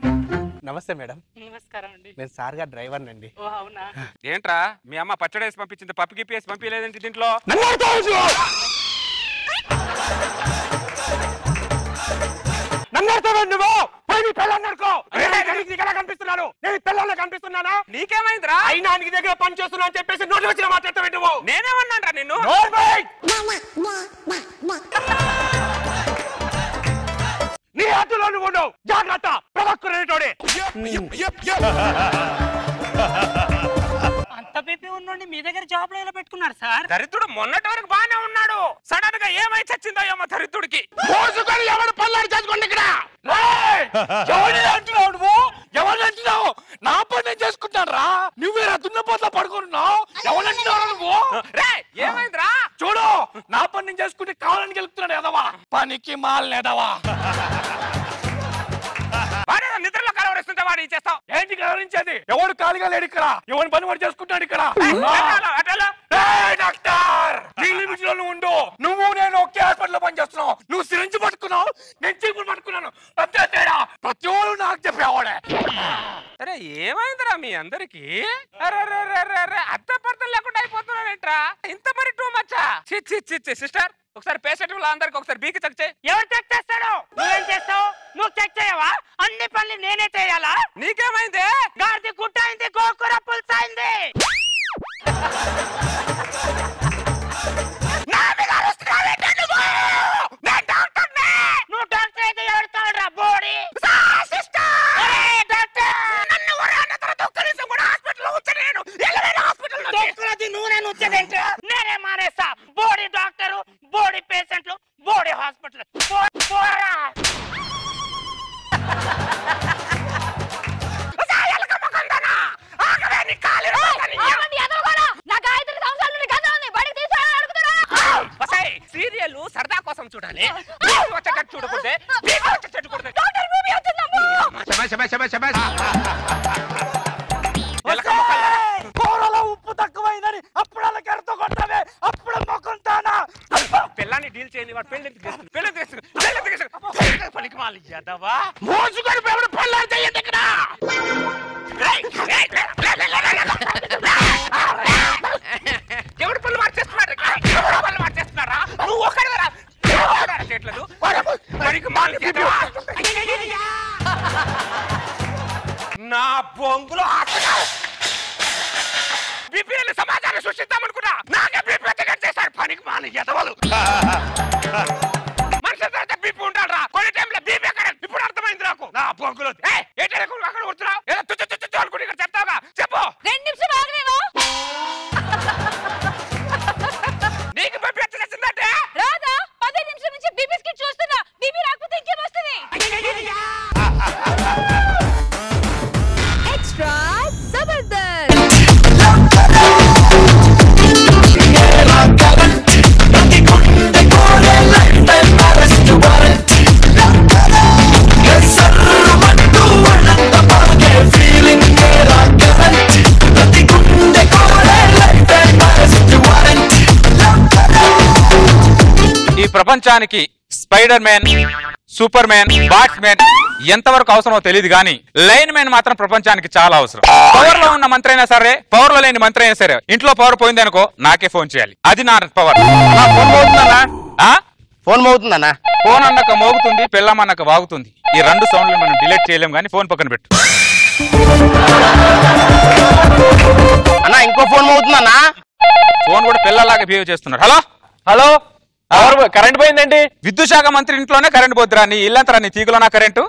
నమస్తే మేడం. నమస్కారం అండి. నేను సార్ గారు డ్రైవర్ నండి. ఓ అవునా? ఏంట్రా మీ అమ్మ పచ్చడి వేసి పంపించింది, పప్పుకి వేసి పంపించలేదంటే దీంట్లో? కనిపిస్తున్నాను నేను పిల్లల్లో కనిపిస్తున్నానా? నీకేమైందిరా? అయినా నీ దగ్గర పని చేస్తున్నా అని చెప్పేసి నోటి వచ్చిన మాట్లాడతావు నువ్వు. నేనేమన్నారా నిన్ను? నీ హద్దులో నువ్వు ఉండవు, జాగ్రత్త. ప్రవక్కు రేటోడే అంత బీపీ ఉండి మీ దగ్గర జాబ్ లో ఎలా పెట్టుకున్నారు సార్? దరిద్రుడు మొన్నటి వరకు బానే ఉన్నాడు, సడన్ గా ఏమై చచ్చిందో ఏమో దరిద్రుడికి. మోసుకొని ఎవడు పల్లాడు చేసుకోండి ఇక్కడ. ఎవరిని అంటున్నావు నువ్వు? ఎవరిని అంటున్నావు? నా పని నేను చేసుకుంటాను రా. నువ్వేరా దున్నపోతా పడుకున్నావు. ఎవరిని అంటున్నావు నువ్వు? రే ఏమైందిరా? చూడు, నా పని నేను చేసుకుంటే కావాలని గెలుపుతున్నాడు ఎదవా. పనికి మాలని ఎదవా. నిద్రలో కలవరిస్తుంటే వాడు చేస్తావు ఏంటి కలవరించేది? ఎవడు ఖాళీగా లేడు ఇక్కడ. ఎవరి పని వాడు చేసుకుంటాడు ఇక్కడ. డాక్టర్, నీ లిమిట్ లో ఉండు. నువ్వు నేను ఒకే హాస్పిటల్ లో పనిచేస్తున్నావు. నువ్వు సిరింజ్ పట్టుకున్నావు, నేను చీపులు పట్టుకున్నాను. అంతే తేడా. ప్రతి ఒళ్ళు నాకు చెప్పేవాడే. అరే ఏమైందిరా మీ అందరికి? అర్థ పర్థం లేకుండా అయిపోతున్నారేంట్రా? ఇంత మరి టూ మచ్చా? సిస్టర్ ఒకసారి పేషెంట్ అందరికి ఒకసారి బీకి చెక్ చేయి. ఎవరు చెక్ చేస్తాడు? నువ్వేం చేస్తావు? నువ్వు చెక్ చేయవా? అన్ని పనులు నేనే చేయాలా? నీకేమైంది? గాడిది గుట్ట అయింది, గోకూర పులుసు అయింది. నువ్వు డాక్టర్ అయితే ఎవరుతాడురా బోడి? నేనే మానేస్తా. బోడి డాక్టరు, బోడి పేషెంట్లు, బోడి హాస్పిటల్. సీరియల్ సరదా కోసం చూడాలి, చూడకూడదే. ఉప్పు తక్కువైందని అప్పుడల్లా కడుతూ కొట్టావే. అప్పుడు మొక్కుంటానా? పిల్లాన్ని డీల్ చేయని వాడు పెళ్లి పనికి మాలి చేద్దావా? మోసుకొని ఎవడు పల్లాడు చెయ్యండి ఇక్కడ. ఎవడు పనులు మార్చేస్తున్నాడు? పనులు మార్చేస్తున్నారా? నువ్వు ఒక్కడరా చేయట్లేదు. నా బొంగులో బీపీఎల్ సమాజాన్ని సృష్టిద్దామనుకున్నా, నాకే బీపీ చేశారు. పనికి మాలి ఎదవలు. మనిషి తర్వాత బీపీ ఉంటాడు రా. కొన్ని టైంలో బీపీ ఎక్కడ ఇప్పుడు అర్థమైంది నాకు. నా బొంగులో అక్కడ కొడుతున్నావు అనుకుంటే ఇక్కడ చెప్తావుగా చెప్పు. 2 నిమిషాలు ఆగలేవా? నీకు బీపీ ఎట్లా వచ్చిందంటే రాదా? 15 నిమిషాల నుంచి బీపీ స్కిట్ చూస్తున్నా. బీపీ రాకపోతే ఇంకేం వస్తుంది? ఎక్స్ట్రా జబర్దస్త్. ఈ ప్రపంచానికి Spiderman, Superman, Batman ఎంతవరకు అవసరమో తెలియదు కానీ లైన్ మ్యాన్ మాత్రం ప్రపంచానికి చాలా అవసరం. పవర్ లో ఉన్న మంత్రి అయినా సరే, పవర్ లో లేని మంత్రి అయినా సరే, ఇంట్లో పవర్ పోయింది అనుకో నాకే ఫోన్ చేయాలి. అది నా పవర్. నా ఫోన్ మోగుతుందన్నా? ఫోన్ మోగుతుందన్నా? ఫోన్ అన్నాక మోగుతుంది, పెళ్ళమన్నాక వాగుతుంది. ఈ 2 సౌండ్లు మనం డిలీట్ చేయలేం కానీ ఫోన్ పక్కన పెట్టు. అన్నా ఇంకో ఫోన్ మోగుతుందన్నా? ఫోన్ కూడా పిల్లలాగా బిహేవ్ చేస్తున్నారు. హలో హలో, కరెంట్ పోయిందండి. విద్యుత్ శాఖ మంత్రి ఇంట్లోనే కరెంట్ పోద్దురా. నీ ఇల్లంతరా నీ తీగులో నా కరెంటు.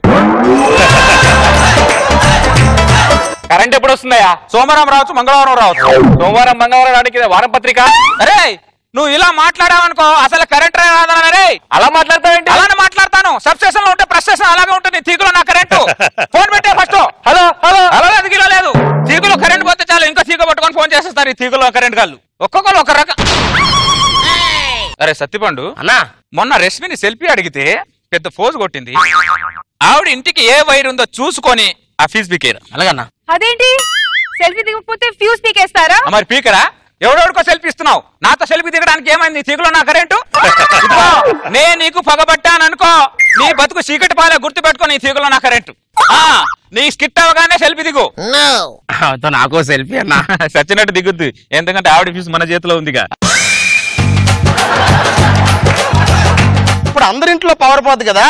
కరెంట్ ఎప్పుడు వస్తుందయ్యా? సోమవారం రావచ్చు, మంగళవారం రావచ్చు. సోమవారం మంగళవారం రానికి వారం పత్రిక. అరే నువ్వు ఇలా మాట్లాడావనుకో అసలు కరెంట్ రాదనరే. అలా మాట్లాడతావేంటి? అలానే మాట్లాడతాను. సబ్ స్టేషన్ లో ఉంటే ప్రెస్ స్టేషన్ అలాగే ఉంటుంది. తీగులో నా కరెంటు. ఫోన్ పెట్టే ఫస్ట్. Hello hello. అలా తీగులో లేదు. తీగులో కరెంట్ పోతే చాలు ఇంకో తీగ పట్టుకొని ఫోన్ చేసేస్తారు ఈ తీగులో కరెంట్ కాళ్ళు. ఒక్కొక్కరు ఒక రకం. అరే సత్తిపండు అన్నా, మొన్న రష్మిని సెల్ఫీ అడిగితే పెద్ద ఫోజు కొట్టింది. ఆవిడ ఇంటికి ఏ వైర్ ఉందో చూసుకొని ఆ ఫీజు పీకేరు. అలాగన్నా? అదేంటి సెల్ఫీ దిగకపోతే ఫ్యూజ్ పీకేస్తారా? మరి పీకరా? ఎవడెవడికో సెల్ఫీ ఇస్తున్నావు. నాతో సెల్ఫీ దిగడానికి ఏమైంది? తీగులో నా కరెంటు. నేను నీకు పగబట్టాననుకో నీ బతుకు చీకటి పాలే గుర్తు పెట్టుకో. నీ తీగులో నా కరెంటు. నీ స్కిట్ అవగానే సెల్ఫీ దిగు. నాకు సెల్ఫీ అన్నా. సచ్చినట్టు దిగుద్ది, ఎందుకంటే ఆవిడ ఫీజు మన చేతిలో ఉందిగా. ఇప్పుడు అందరింట్లో పవర్ పోదు కదా,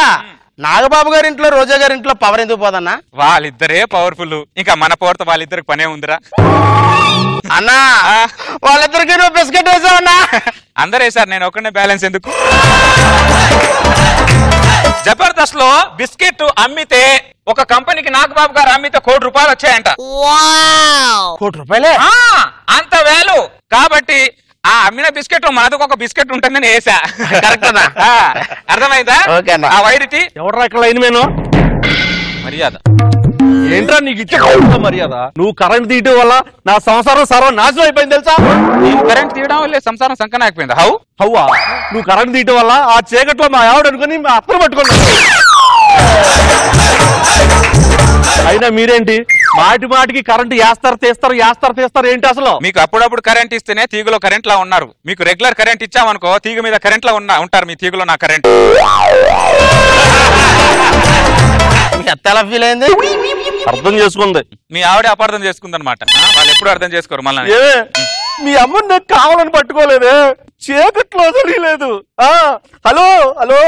నాగబాబు గారి ఇంట్లో, రోజా గారి ఇంట్లో పవర్ ఎందుకు పోదన్నా? వాళ్ళిద్దరే పవర్ఫుల్. ఇంకా మన పవర్తో వాళ్ళిద్దరికి పనే ఉందిరా. అన్నా వాళ్ళిద్దరికి నువ్వు బిస్కెట్ వేసావు అన్నా. అందరు వేసారు, నేను ఒక్కనే బ్యాలెన్స్ ఎందుకు? జబర్దస్త్ లో బిస్కెట్ అమ్మితే ఒక కంపెనీకి నాగబాబు గారు అమ్మితే ₹1 కోటి వచ్చాయంట. ₹1 కోటి? అంత వేలు కాబట్టి ఆ అమ్మిన బిస్కెట్ మనకు ఒక బిస్కెట్ ఉంటుందని వేసా. కరెక్టా? అర్థమైందా? ఆ వైరుతి ఎవడరా ఇక్కడ లైన్ మేను? మర్యాద ఏంట్రా నీకు ఇచ్చే మర్యాద? నువ్వు కరెంట్ తీయటం వల్ల నా సంసారం సర్వం నాశనం అయిపోయింది తెలుసా? నేను కరెంట్ తీయడం వల్లే సంసారం సంకన అయిపోయింది. హవ్వా నువ్వు కరెంట్ తీయటం వల్ల ఆ చీకట్లో మా ఆవిడ అనుకుని మా అత్తను పట్టుకున్నాను. అయినా మీరేంటి మాటి మాటికి కరెంట్ వేస్తారు తీస్తారు ఏంటి అసలు? మీకు అప్పుడప్పుడు కరెంట్ ఇస్తేనే తీగలో కరెంట్ లా ఉన్నారు. మీకు రెగ్యులర్ కరెంట్ ఇచ్చామనుకో తీగ మీద కరెంట్ లా ఉంటారు. మీ తీగలో నా కరెంట్ ఎలా ఫీల్ అయింది? అర్థం చేసుకుంది. మీ ఆవిడ అపార్థం చేసుకుందనమాట. వాళ్ళు ఎప్పుడు అర్థం చేసుకోరు మళ్ళీ. మీ అమ్మని నాకు కావాలని పట్టుకోలేదే, చీకట్లో తెలియలేదు. హలో హలో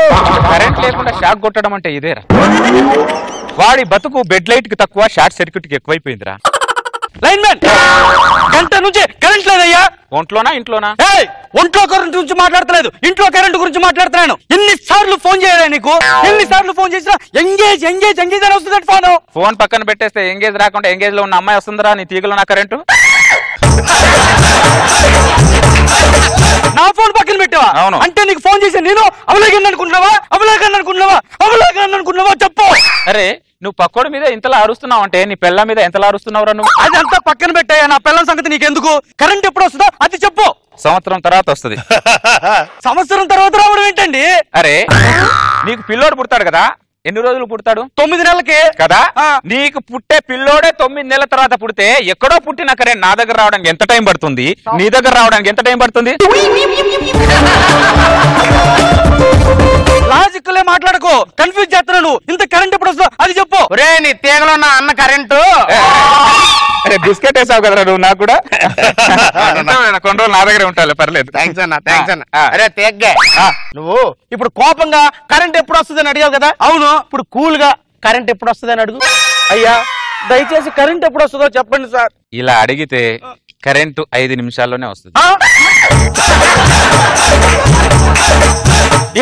కరెంట్ లేకుండా షాక్ కొట్టడం అంటే ఇదేరా. వాడి బతుకు బెడ్ లైట్ కి తక్కువ, షార్ట్ సర్క్యూట్ కి ఎక్కువైపోయిందిరా. లైన్ మ్యాన్ గంట నుంచి కరెంట్ లేదయ్యా. ఒంట్లోనా ఇంట్లోనా? ఒంట్లో కరెంట్ గురించి మాట్లాడతలేదు, ఇంట్లో కరెంట్ గురించి మాట్లాడుతున్నాను. ఎన్నిసార్లు ఫోన్ చేయాలి నీకు? ఎన్నిసార్లు ఫోన్ చేసినా ఎంగేజ్ ఎంగేజ్ ఎంగేజ్ అని వస్తుంది ఫోన్ పక్కన పెట్టేస్తే ఎంగేజ్ రాకుండా ఎంగేజ్ లో ఉన్న అమ్మాయి వస్తుందిరా నీ తీగలో నా కరెంటు. నా ఫోన్ పక్కన పెట్టావా? అవును. అంటే నీకు ఫోన్ చేసి నేను అవలేగని అనుకున్నావా చెప్పు. అరే నువ్వు పక్కోడి మీద ఇంతలా అరుస్తున్నావు అంటే నీ పిల్ల మీద ఎంతలా అరుస్తున్నావురా నువ్వు? అదంతా పక్కన పెట్టాయా, నా పిల్లల సంగతి నీకెందుకు? కరెంట్ ఎప్పుడు వస్తుందో అది చెప్పు. సంవత్సరం తర్వాత వస్తుంది. సంవత్సరం తర్వాత రావడం ఏంటండి? అరే నీకు పిల్లోడు పుడతాడు కదా, ఎన్ని రోజులు పుడతాడు? 9 నెలలకి కదా. నీకు పుట్టే పిల్లోడే 9 నెలల తర్వాత పుడితే ఎక్కడో పుట్టిన కరెంట్ నా దగ్గర రావడానికి ఎంత టైం పడుతుంది? నీ దగ్గర రావడానికి ఎంత టైం పడుతుంది? లాజికలే మాట్లాడకు, కన్ఫ్యూజ్ చేస్తున్నాను. ఇంత కరెంట్ ఎప్పుడు వస్తుందో అది చెప్పు. ఒరే నీ తీగలో ఉన్న అన్న కరెంటు బిస్కెట్ వేసావు కదరా నువ్వు నాకు కూడా. కొన్ని రోజులు నా దగ్గర ఉంటాను, పర్లేదు. థ్యాంక్స్ అన్న. అరే తీగ్గా నువ్వు ఇప్పుడు కోపంగా కరెంట్ ఎప్పుడు వస్తుందని అడిగావు కదా. అవును. ఇప్పుడు కూల్ గా కరెంట్ ఎప్పుడు వస్తుందని అడుగు. అయ్యా దయచేసి కరెంట్ ఎప్పుడు వస్తుందో చెప్పండి సార్. ఇలా అడిగితే కరెంటు 5 నిమిషాల్లోనే వస్తుంది.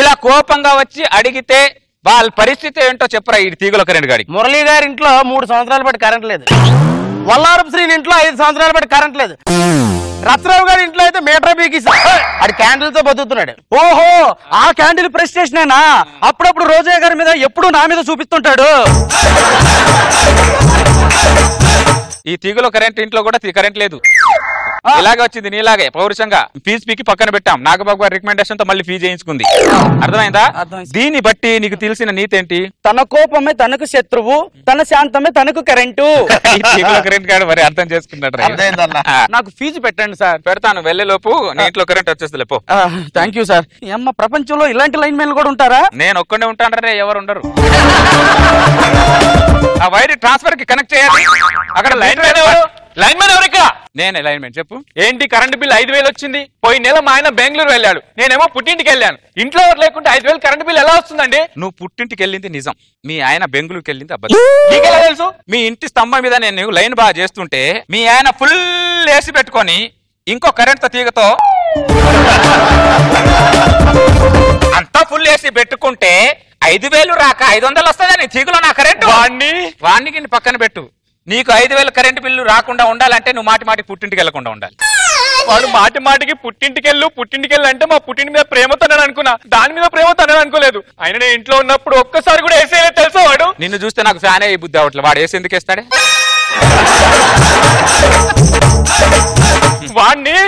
ఇలా కోపంగా వచ్చి అడిగితే వాళ్ళ పరిస్థితి ఏంటో చెప్పరా ఈ తీగల కరెంట్ గాడి. మురళీ గారి ఇంట్లో 3 సంవత్సరాలు బట్టి కరెంట్ లేదు. వల్లారపు శ్రీని ఇంట్లో 5 సంవత్సరాలు బట్టి కరెంట్ లేదు. రత్రావు గారి ఇంట్లో అయితే మీటర్ బీకిసి అది క్యాండిల్ తో బతుకుతున్నాడు. ఓహో ఆ క్యాండిల్ ప్రెస్టేషనేనా? అప్పుడప్పుడు రోజయ్య గారి మీద ఎప్పుడు నా మీద చూపిస్తుంటాడు. ఈ తీగలో కరెంట్ ఇంట్లో కూడా కరెంట్ లేదు. ఇలాగే వచ్చింది నీలాగే పౌరుషంగా ఫీజు పీకి పక్కన పెట్టాం. నాగబాబు గారి రికమెండేషన్ తో మళ్ళీ ఫీజు చేయించుకుంది. అర్థమైందా? దీన్ని బట్టి నీకు తెలిసిన నీతి ఏంటి? తన కోపమే తనకు శత్రువు, తన శాంతమే తనకు కరెంటు. ఈ తీగలో కరెంట్ గాడు మరి అర్థం చేసుకున్నాడు. నాకు ఫీజు పెట్టండి సార్. పెడతాను, వెళ్లే లోపు నీ ఇంట్లో కరెంట్ వచ్చేస్తుంది. పో. Thank you sir. అమ్మ ప్రపంచంలో ఇలాంటి లైన్ మెన్లు కూడా ఉంటారా? నేను ఒక్కడే ఉంటానరే, ఎవరు ఉండరు. ఆ వైర్ ట్రాన్స్ఫర్ కి కనెక్ట్ చేయాలి. అక్కడ లైన్ మ్యాన్ ఎవరు ఇక్కడ? నేనే లైన్ మ్యాన్. చెప్పు. ఏంటి కరెంట్ బిల్ 5,000 వచ్చింది? పోయిన నెల మా ఆయన బెంగళూరు వెళ్ళాడు, నేనేమో పుట్టింటికి వెళ్ళాను. ఇంట్లో ఎవరు లేకుంటే 5,000 కరెంట్ బిల్ ఎలా వస్తుందండి? నువ్వు పుట్టింటికి వెళ్ళింది నిజం, మీ ఆయన బెంగళూరుకి వెళ్ళింది అబద్ధం. నీకెలా తెలుసు? మీ ఇంటి స్తంభం మీద నేను లైన్ బాగా చేస్తుంటే మీ ఆయన ఫుల్ ఏసీ పెట్టుకొని ఇంకో కరెంట్ తీగతో అంతా ఫుల్ ఏసీ పెట్టుకుంటే 5,000 రాక 500 వస్తుందని తీగలో నా కరెంటు. వాడిని పక్కన పెట్టు. నీకు 5,000 కరెంట్ బిల్లు రాకుండా ఉండాలంటే నువ్వు మాటి మాటికి పుట్టింటికి వెళ్లకుండా ఉండాలి. వాడు మాటి మాటికి పుట్టింటికి వెళ్ళు అంటే మా పుట్టింటి మీద ప్రేమతో అనుకున్నా, దాని మీద ప్రేమతో అనుకోలేదు. ఆయన నేను ఇంట్లో ఉన్నప్పుడు ఒక్కసారి కూడా వేసేయలేదు తెలుసా వాడు. నిన్ను చూస్తే నాకు ఫ్యాన్ అయ్యి బుద్ధి అవట్లేదు. వాడు వేసి ఎందుకు వేస్తాడే?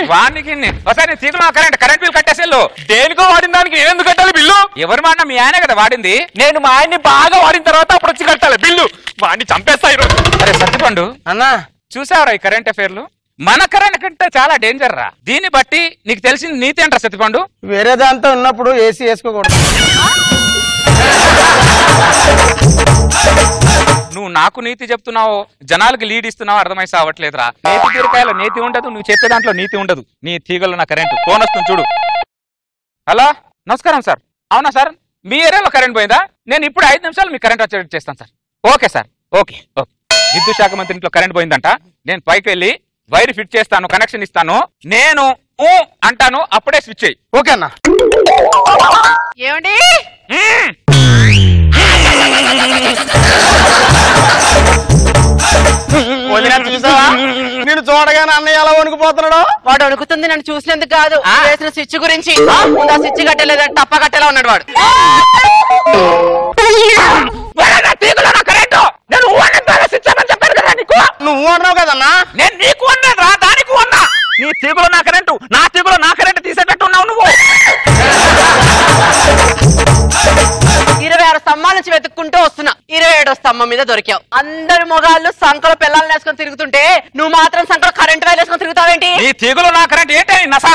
వాడికి ఒకసారి తీగలో కరెంట్ బిల్ కట్టేసేళ్ళు. దేనికో వాడిన దానికి ఎందుకు కట్టాలి బిల్లు? ఎవరు మాట? మీ ఆయన కదా వాడింది. నేను మా ఆయన్ని బాగా వాడిన తర్వాత అప్పుడు వచ్చి కట్టాలి బిల్లు. వాడిని చంపేస్తా ఈరోజు. అరే సత్తిపండు అన్నా చూసావరా ఈ కరెంట్ అఫైర్లు? మన కరెంట్ కంటే చాలా డేంజర్ రా. దీన్ని బట్టి నీకు తెలిసిన నీతి అంటారా సత్తిపండు? వేరే దాంతో ఉన్నప్పుడు ఏసీ వేసుకోకూడదు. నువ్వు నాకు నీతి చెప్తున్నావు, జనాలకి లీడ్ ఇస్తున్నావు, అర్థమై సావట్లేదురా. నేతి తీరకాయలో నీతి ఉండదు, నువ్వు చెప్పే దాంట్లో నీతి ఉండదు. నీ తీగలు నా కరెంటు ఫోన్ వస్తుంది చూడు. హలో నమస్కారం సార్. అవునా సార్, మీ ఏరియాలో కరెంట్ పోయిందా? నేను ఇప్పుడు 5 నిమిషాలు మీ కరెంట్ వచ్చేటట్టు చేస్తాను సార్. Okay sir, okay. విద్యుత్ శాఖ మంత్రి ఇంట్లో కరెంట్ పోయిందంట. నేను పైకి వెళ్ళి వైర్ ఫిట్ చేస్తాను, కనెక్షన్ ఇస్తాను. నేను అంటాను, అప్పుడే స్విచ్ అయ్యి. ఓకే అన్న. ఏమండి చూసావా, నేను చూడగానే అన్నయ్య ఎలా వణికిపోతున్నాడు. వాడు వణుకుతుంది నన్ను చూసినందుకు కాదు, వేసిన స్విచ్ గురించి. ముందు ఆ స్విచ్ కట్టలేదని టప్ప కట్టేలా ఉన్నాడు వాడు. నువ్వు అన్నావు కదన్నా. నేను నీకు అన్నాను రా, దానికి అన్నా. నీ తీగులో నా కరెంటు, నా తీగులో నా కరెంటు తీసేటట్టు ఉన్నావు నువ్వు. 26 స్తంభాల నుంచి వెతుక్కుంటూ వస్తున్నా, 27వ స్తంభం మీద దొరికావు. అందరి మొగాళ్ళు సంకలో పిల్లల్ని వేసుకొని తిరుగుతుంటే నువ్వు మాత్రం సంకలో కరెంట్ వైర్ వేసుకొని తిరుగుతావేంటి? నీ తీగులో నా కరెంట్ ఏంటి నసా?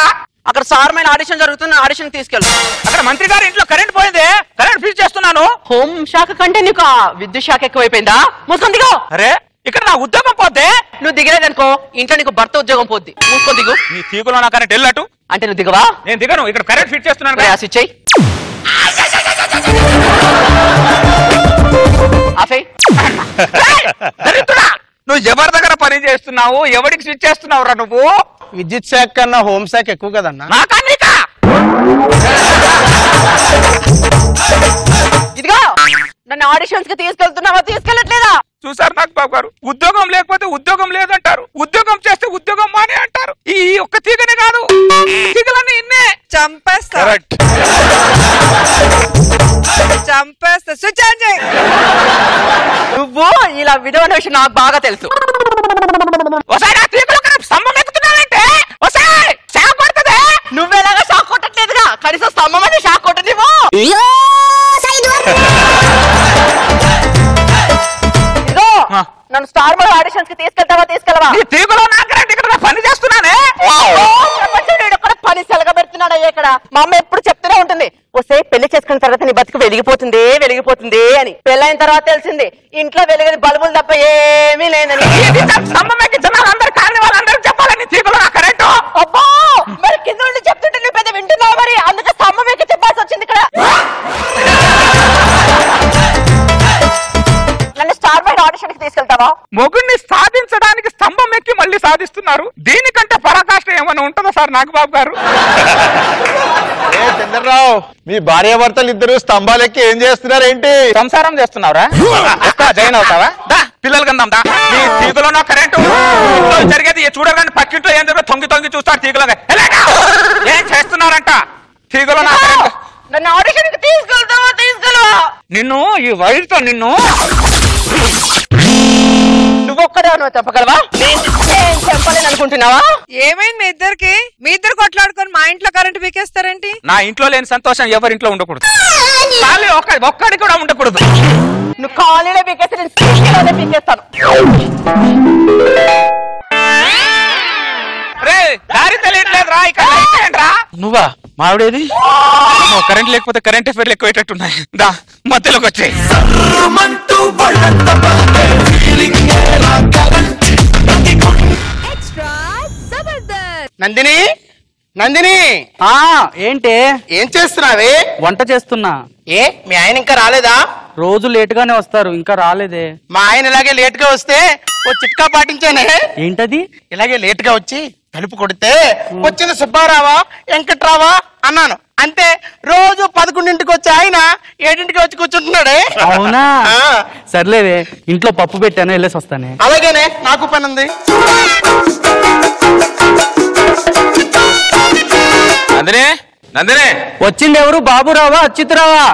అక్కడ సారమైన ఆడిషన్ జరుగుతున్న ఆడిషన్ తీసుకెళ్ళు. అక్కడ మంత్రి గారి ఇంట్లో కరెంట్ పోయింది, కరెంట్ ఫీజ్ చేస్తున్నాను. హోం శాఖ కంటే నీకు విద్యుత్ శాఖ ఎక్కువైపోయిందా? మూసుకొని దిగు. అరే ఇక్కడ నా ఉద్యోగం పోతే నువ్వు దిగలేదనుకో ఇంట్లో నీకు భర్త ఉద్యోగం పోద్ది. మూసుకొని దిగు. నీ తీగులో నా కరెంట్ వెళ్ళట్టు. అంటే నువ్వు దిగవా? నేను దిగను, ఇక్కడ కరెంట్ ఫిట్ చేస్తున్నాను. స్విచ్ చెయ్యి. నువ్వు ఎవరి దగ్గర పని చేస్తున్నావు, ఎవరికి స్విచ్ చేస్తున్నావు రా నువ్వు? విద్యుత్ శాఖ కన్నా హోం శాఖ ఎక్కువ కదన్నా. నాకన్నీకా ఇదిగో నన్ను ఆడిషన్స్ కి తీసుకెళ్తున్నావా, తీసుకెళ్ళట్లేదా? చూసారు నాకు బాబు గారు, ఉద్యోగం లేకపోతే ఉద్యోగం లేదంటారు, ఉద్యోగం చేస్తే ఉద్యోగం మానే అంటారు. ఈ ఒక్క తీగనే కాదు, తీగలన్నీ ఇన్నే చంపేస్తా. చంపేస్తా. స్విచ్ ఆన్ చేయి. నువ్వు ఇలా విధవన విషయం నాకు బాగా తెలుసు. నువ్వెలాగా షాక్ కొట్టట్లేదుగా, కనీసం స్తంభం అని షాక్ కొట్టనివ్వు. ఇదిగో నన్ను స్టార్ బాయ్ ఆడిషన్స్ కి తీసుకెళ్తావా, తీసుకెళ్ళవా? పని చేస్తున్నానే, పని సెలగబెడుతున్నాడు అయ్యా ఇక్కడ. మా అమ్మ ఎప్పుడు చెప్తూనే ఉంటుంది, వస్తే పెళ్లి చేసుకున్న తర్వాత నీ బతుకు వెలిగిపోతుంది వెలిగిపోతుంది అని. పెళ్ళైన తర్వాత తెలిసింది ఇంట్లో వెలిగిన బల్బులు తప్ప ఏమీ లేదని. అబ్బా మరి కింద నుండి చెప్తుంటే నువ్వు పెద్ద వింటున్నావు, మరి అందుకే స్తంభం ఎక్కి చెప్పాల్సి వచ్చింది ఇక్కడ. నన్ను స్టార్ బై ఆడిషన్ కి తీసుకెళ్తావా? మొగుడిని సాధించడానికి స్తంభం ఎక్కి మళ్ళీ సాధిస్తున్నారు. దీనికంటే పరాకాష్ట ఏమైనా ఉంటుందా సార్ నాగబాబు గారు? చంద్రరావు, మీ భార్యాభర్తలు ఇద్దరు స్తంభాలెక్కి ఏం చేస్తున్నారు ఏంటి? సంసారం చేస్తున్నావురా? జైన్ అవుతావా? పిల్లలు కందాం దా. నీ తీగలో నా కరెంటు జరిగేది చూడగానే పక్కింట్లో ఏం జరిగే తొంగి తొంగి చూస్తారు. తీగలో ఏం చేస్తున్నారంట? తీగలో నా కరెంటు. నన్ను ఆడిషన్ కి తీసుకెళ్తావా, తీసుకెళ్ళవా? నిన్ను ఈ వైర్ తో నిన్ను నువ్వొక్కడే నువ్వు చెప్పగలవా? నేను చెప్పలేను అనుకుంటున్నావా? ఏమైంది మీ ఇద్దరికి? మీ ఇద్దరు కొట్లాడుకొని మా ఇంట్లో కరెంట్ పీకేస్తారేంటి? నా ఇంట్లో లేని సంతోషం ఎవరింట్లో ఉండకూడదు, ఒక్కడి కూడా ఉండకూడదు. నువ్వు కాలేలో పీకేస్తే నేను స్టేషన్లోనే పీకేస్తాను. దారి తెలియట్లేదు రా, ఇక్కడ నువ్వా మావిడేది? కరెంట్ లేకపోతే కరెంట్ అఫేర్లు ఎక్కువేటట్టున్నాయి. దా మధ్యలోకి వచ్చాయి. నందిని, నందిని, ఏంటే? ఏం చేస్తున్నావే? వంట చేస్తున్నా. ఏ మీ ఆయన ఇంకా రాలేదా? రోజు లేట్ గానే వస్తారు, ఇంకా రాలేదే. మా ఆయన ఇలాగే లేట్ గా వస్తే ఓ చిట్కా పాటించానే. ఏంటది? ఇలాగే లేట్ గా వచ్చి తలుపు కొడితే వచ్చిన సుబ్బారావా వెంకట్రావా అన్నాను అంతే. రోజు 11ంటికి వచ్చి ఆయన 7ంటికి వచ్చి కూర్చుంటున్నాడే. అవునా? సర్లేవే, ఇంట్లో పప్పు పెట్టాను, వెళ్ళేసి వస్తానే. అలాగేనే, నాకు పని ఉంది. నందిని, నందిని, వచ్చింది ఎవరు? బాబురావా అచ్యుతరావా?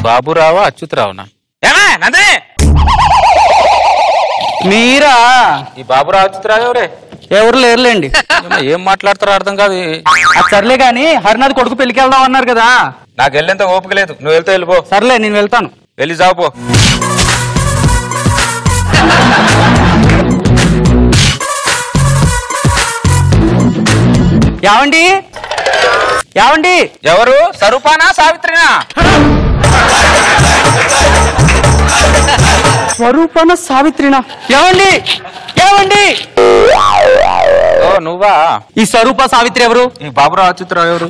బాబురావా అచ్యుతరావునా? ఏమే నందిని, మీరా? ఈ బాబురావు అచ్యుతరావు ఎవరే? ఎవరు లేరులేండి. ఏం మాట్లాడతారో అర్థం కాదు. సర్లే గాని హరినాథ్ కొడుకు పెళ్లికి వెళ్దాం అన్నారు కదా. నాకు వెళ్ళేంత ఓపిక లేదు, నువ్వు వెళ్తే వెళ్ళిపో. సర్లే నేను వెళ్తాను. వెళ్ళి జావుపో. యావండి, యావండి. ఎవరు? స్వరూపానా సావిత్రినా? స్వరూపన సావిత్రినా? ఏమండి, ఏమండి? ఓ నువ్వా? ఈ స్వరూప సావిత్రి ఎవరు? ఈ బాబురావు అచ్యుతరావు ఎవరు?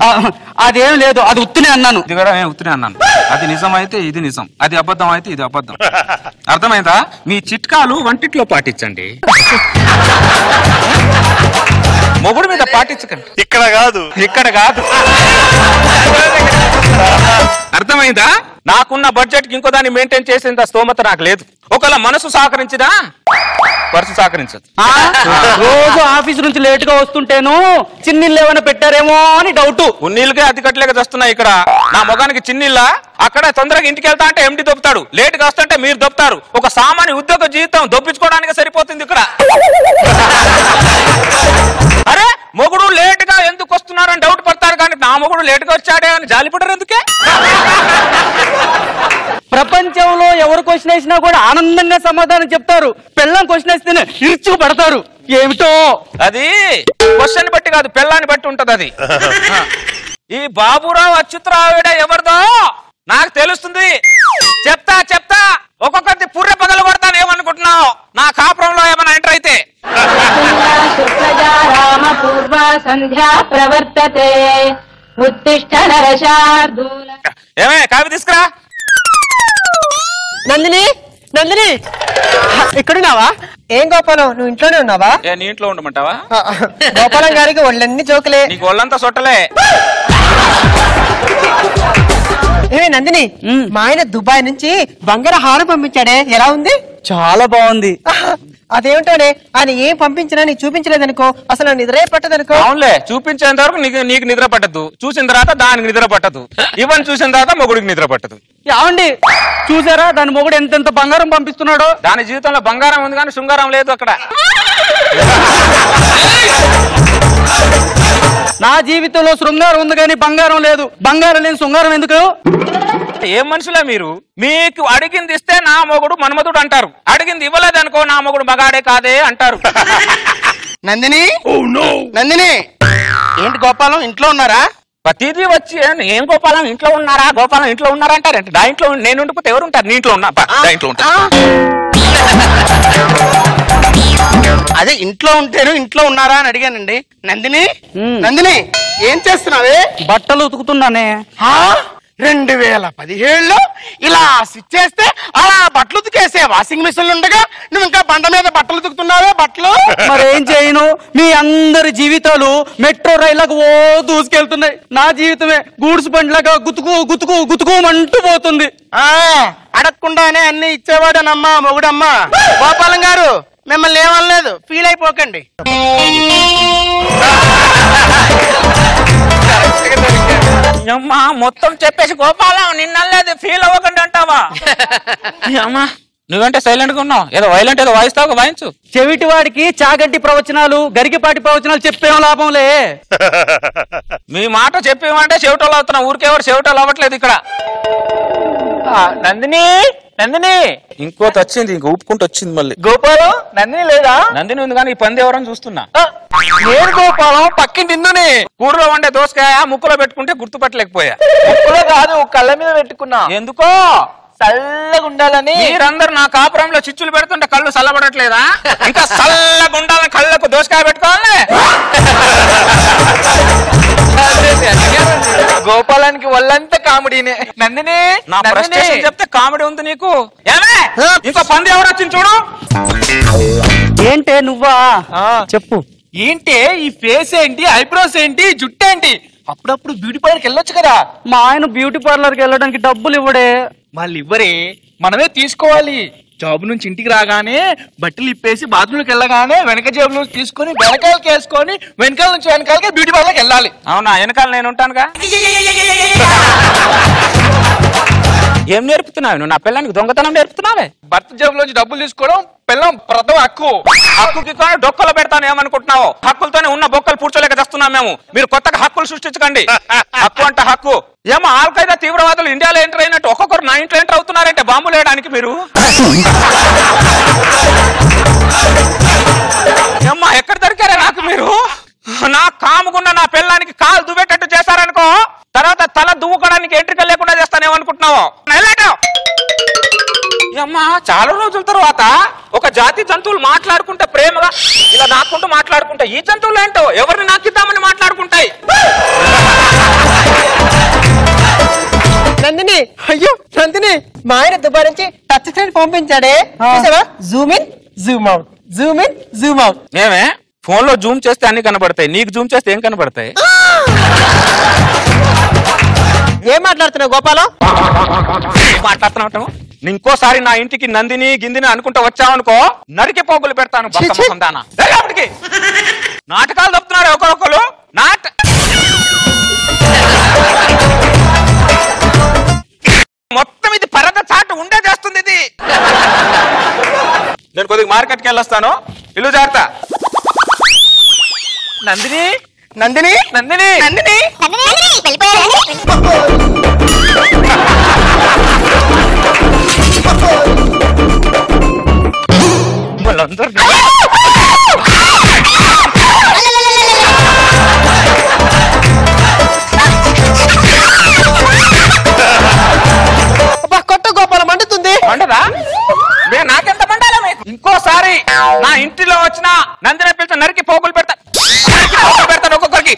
అదేం లేదు, అది ఉత్తునే అన్నాను. ఇది కూడా నేను ఉత్తునే అన్నాను. అది నిజం అయితే ఇది నిజం, అది అబద్ధం అయితే ఇది అబద్ధం. అర్థమైందా? మీ చిట్కాలు వంటిట్లో పాటించండి, మొగుడు మీద పాటించకండి. ఇక్కడ కాదు, ఇక్కడ కాదు. అర్థమైందా? నాకున్న బడ్జెట్ కి ఇంకో దాన్ని మెయింటైన్ చేసేంత స్తోమత నాకు లేదు. ఒకవేళ మనసు సహకరించినా పర్సు సహకరించదు. రోజు ఆఫీస్ నుంచి లేట్ గా వస్తుంటేను చిన్నిళ్ళు ఏమైనా పెట్టారేమో అని డౌట్. ఉన్నీళ్ళకే అతి కట్టలేక వస్తున్నాయి ఇక్కడ. నా మొగానికి చిన్నిళ్ళ అక్కడ తొందరగా ఇంటికి వెళ్తా అంటే ఎండి దొప్పుతాడు, లేట్ గా వస్తుంటే మీరు దొప్పుతారు. ఒక సామాన్య ఉద్యోగ జీవితం దొప్పించుకోవడానికి సరిపోతుంది ఇక్కడ. అరే మొగుడు లేట్ గా ఎందుకు వస్తున్నారని డౌట్ పడతారు, కానీ నా మొగుడు లేట్ గా వచ్చాడే అని జాలిపడరు ఎందుకే? ప్రపంచంలో ఎవరు క్వశ్చన్ వేసినా కూడా ఆనందంగా సమాధానం చెప్తారు. పెళ్ళం క్వశ్చన్ వేస్తేనే ఇరుచుకు పడతారు. ఏమిటో అది క్వశ్చన్ బట్టి కాదు, పెళ్ళాన్ని బట్టి ఉంటది అది. ఈ బాబురావు అచ్యుతరావిడ ఎవరిదో నాకు తెలుస్తుంది. చెప్తా చెప్తా ఒక్కొక్కటి పుర్రె పగలు కొడతాను. ఏమనుకుంటున్నావు? నా కాపురంలో ఏమైనా ఎంటర్ అయితే ఏమే కావి తీసుకురా. నందిని నందిని ఎక్కడున్నావా? ఏం గోపాలం, నువ్వు ఇంట్లోనే ఉన్నావా? నీ ఇంట్లో ఉండమంటావా? గోపాలం గారికి ఒళ్ళన్నీ జోకులే. నీకు ఒళ్ళంతా సొట్టలే. ఏమే నందిని, మా ఆయన దుబాయ్ నుంచి బంగార హారం పంపించాడే, ఎలా ఉంది? చాలా బాగుంది. అదేమిటోనే, ఆయన ఏం పంపించినా నీకు చూపించలేదనుకో, అసలు నిద్రే పట్టదనుకో. అవునులే, చూపించేంత వరకు నీకు నిద్ర పట్టదు, చూసిన తర్వాత దానికి నిద్ర పట్టదు, ఇవన్నీ చూసిన తర్వాత మొగుడికి నిద్ర పట్టదు. ఏమండి చూసారా దాని మొగుడు ఎంతెంత బంగారం పంపిస్తున్నాడో? దాని జీవితంలో బంగారం ఉంది కానీ శృంగారం లేదు అక్కడ. నా జీవితంలో శృంగారం ఉంది కానీ బంగారం లేదు. బంగారం లేని శృంగారం ఎందుకు? ఏం మనుషులే మీరు? మీకు అడిగింది ఇస్తే నా మొగుడు మన్మధుడు అంటారు, అడిగింది ఇవ్వలేదు అనుకో నా మొగుడు మగాడే కాదే అంటారు. నందిని, నందిని ఏంటి గోపాలం ఇంట్లో ఉన్నారా? ప్రతిదీ వచ్చి ఏం గోపాలం ఇంట్లో ఉన్నారా, గోపాలం ఇంట్లో ఉన్నారా అంటారంటే, నా ఇంట్లో నేను ఉండిపోతే ఎవరు ఉంటారు? నీ ఇంట్లో ఉన్నా, ఇంట్లో ఉంటా. అదే ఇంట్లో ఉంటేను ఇంట్లో ఉన్నారా అని అడిగానండి. నందిని, నందిని ఏం చేస్తున్నావే? బట్టలు ఉతుకుతున్నానే. 2017లో ఇలా స్విచ్ చేస్తే అలా బట్టలు ఉతికేసే వాషింగ్ మిషన్ ఉండగా నువ్వు ఇంకా బండ మీద బట్టలు ఉతుకుతున్నావే బట్టలు. మరేం చేయను, మీ అందరి జీవితాలు మెట్రో రైళ్లకు ఓ దూసుకెళ్తున్నాయి. నా జీవితమే గూడ్స్ బండ్లాగా గుతుకు గుతుకు గుతుకుమంటూ పోతుంది. అడగకుండానే అన్ని ఇచ్చేవాడనమ్మా మొగుడమ్మా. గోపాలం గారు మిమ్మల్ని ఏమనలేదు, ఫీల్ అయిపోకండి. అమ్మా మొత్తం చెప్పేసి గోపాలం నిన్నలేదు ఫీల్ అవ్వకండి అంటావా? అమ్మా నువ్వంటే సైలెంట్ గా ఉన్నావు, ఏదో వైలెంట్ ఏదో వాయిస్తావు, వాయించు. చెవిటి వాడికి చాగంటి ప్రవచనాలు గరికిపాటి ప్రవచనాలు చెప్పేం లాభంలే. మీ మాట చెప్పేమంటే చెవిటోళ్ళు అవుతున్నావు, ఊరికేవాడు చెవిటోళ్ళు అవ్వట్లేదు ఇక్కడ. నందిని, నందిని ఇంకోటి వచ్చింది, ఇంక ఊపుకుంటూ వచ్చింది మళ్ళీ. గోపాలం నందిని లేదా? నందిని ఉంది కానీ ఈ పంది ఎవరని చూస్తున్నా. నేను గోపాలం పక్కింటి ఇందుని. కూరలో వండే దోసకాయ ముక్కులో పెట్టుకుంటే గుర్తుపట్టలేకపోయా. ముక్కులో కాదు కళ్ళ మీద పెట్టుకున్నా. ఎందుకో? చల్లగా ఉండాలని. మీరందరూ నా కాపురంలో చిచ్చులు పెడుతుంటే కళ్ళు చల్లబడట్లేదా? ఇంకా చల్లగా ఉండాలని కళ్ళకు దోసకాయ పెట్టుకోవాలి. గోపాలానికి వాళ్ళంతా కామెడీనే. నందిని నా ప్రెస్టేషన్ చెప్తే కామెడీ ఉంది నీకు. ఏమే ఇంకో పంది ఎవరు వచ్చింది చూడు. ఏంటే నువ్వా? చెప్పు. ఏంటి ఈ ఫేస్ ఏంటి, ఐబ్రోస్ ఏంటి, జుట్టు ఏంటి? అప్పుడప్పుడు బ్యూటీ పార్లర్కి వెళ్ళొచ్చు కదా. మా ఆయన బ్యూటీ పార్లర్కి వెళ్ళడానికి డబ్బులు ఇవ్వడే. వాళ్ళు ఇవ్వరే, మనమే తీసుకోవాలి. జాబ్ నుంచి ఇంటికి రాగానే బట్టలు ఇప్పేసి బాత్రూమ్కి వెళ్ళగానే వెనక జేబులో తీసుకొని వెనకాలకి వేసుకొని వెనకాల నుంచి వెనకాలకి బ్యూటీ పార్లర్కి వెళ్ళాలి. అవునా? వెనకాల నేను ఉంటానుగా. ఏం నేర్పుతున్నావు నువ్వు? నా పిల్లానికి దొంగతనం నేర్పుతున్నావే. భర్త జేబులోంచి డబ్బులు తీసుకోవడం పిల్లం ప్రథమ హక్కు. హక్కుకి కానీ డొక్కలు పెడతాను ఏమనుకుంటున్నావు? హక్కులతోనే ఉన్న బొక్కలు పూడ్చోలేక తెస్తున్నాం మేము. మీరు కొత్తగా హక్కులు సృష్టించకండి. హక్కు అంటే హక్కు. ఏమో ఆల్ఖైదా తీవ్రవాదులు ఇండియాలో ఎంటర్ అయినట్టు ఒక్కొక్కరు నా ఇంట్లో ఎంటర్ అవుతున్నారంటే బాంబులు వేయడానికి మీరు. ఏమ్మా ఎక్కడ దొరికారా నాకు మీరు? నా కాముకున్న నా పిల్లానికి కాలు దువ్వేటట్టు చేశారనుకో, తర్వాత తల దువ్వుకోవడానికి ఎంట్రికలు లేకుండా చేస్తానేమనుకుంటున్నావు? అమ్మా చాలా రోజుల తర్వాత ఒక జాతి జంతువులు మాట్లాడుకుంటే ప్రేమగా ఇలా నాకుంటూ మాట్లాడుకుంటాయి. ఈ జంతువులు ఏంటో ఎవరిని నాకిద్దామని మాట్లాడుకుంటాయి. నందిని, అయ్యో నందిని, మా ఆయన దుబాయ్ నుంచి టచ్ స్క్రీన్ పంపించాడే, చూసావా? Zoom in Zoom out, Zoom in Zoom out. ఏమే ఫోన్ లో జూమ్ చేస్తే అన్ని కనబడతాయి, నీకు జూమ్ చేస్తే ఏం కనబడతాయి? ఏం మాట్లాడుతున్నావు గోపాలం? మాట్లాడుతున్నావు. ఇంకోసారి నా ఇంటికి నందిని గిందిని అనుకుంటా వచ్చావనుకో నరికి పోగులు పెడతాను. నాటకాలు తప్పుతున్నారు ఒకరొకరు. మొత్తం ఇది పరద చాటు ఉండే చేస్తుంది ఇది. నేను కొద్దిగా మార్కెట్కి వెళ్ళొస్తాను. ఇల్లు జాగ్రత్త. నందిని నందిని నందిని నందిని కొట్ట గోపాలం మండుతుంది. మండదా? నాకెంత మండాలి? ఇంకోసారి నా ఇంటిలో వచ్చిన నందిని పిలిచి నరికి పోగులు పెడతాను ఒక్కొక్కరికి.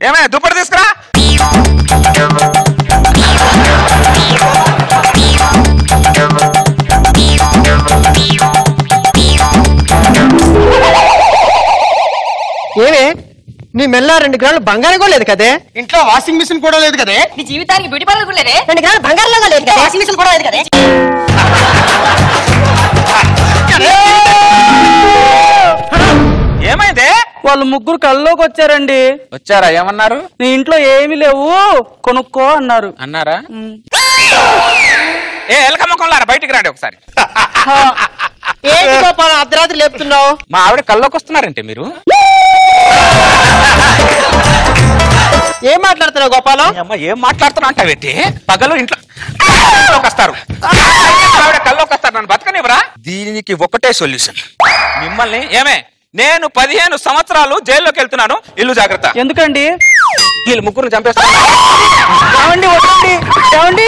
ఏమే దుప్పటి తీసుకురా. ఏమే నీ మెల్ల 2 గ్రాములు బంగారం కూడా లేదు కదే. ఇంట్లో వాషింగ్ మిషన్ కూడా లేదు కదే. నీ జీవితానికి బ్యూటీ పార్లర్ కూడా లేదే. 2 గ్రాములు బంగారంలో లేదు కదా. వాషింగ్ మిషన్ కూడా లేదు కదే. ఏమైంది? వాళ్ళు ముగ్గురు కల్లోకి వచ్చారండి. వచ్చారా? ఏమన్నారు? నీ ఇంట్లో ఏమీ లేవు కొనుక్కో అన్నారు. అన్నారా? ఏ ఎలకమ్మకంలారా బయటికి రండి ఒకసారి. ఏంటి గోపాలం అర్ధరాత్రి లేపుతున్నావు? మా ఆవిడ కల్లోకి వస్తున్నారంటే మీరు ఏం మాట్లాడుతున్నావు గోపాలం? అమ్మ ఏం మాట్లాడుతున్నా అంటావేంటి? పగలు ఇంట్లో వస్తారు, ఆవిడ కల్లోకి వస్తారు. నన్ను బతకనివ్వరా? దీనికి ఒకటే సొల్యూషన్. మిమ్మల్ని ఏమే నేను 15 సంవత్సరాలు జైల్లోకి వెళ్తున్నాను. ఇల్లు జాగ్రత్త. ఎందుకండి? వీళ్ళు ముగ్గురు చంపేస్తాను. ఏమండి?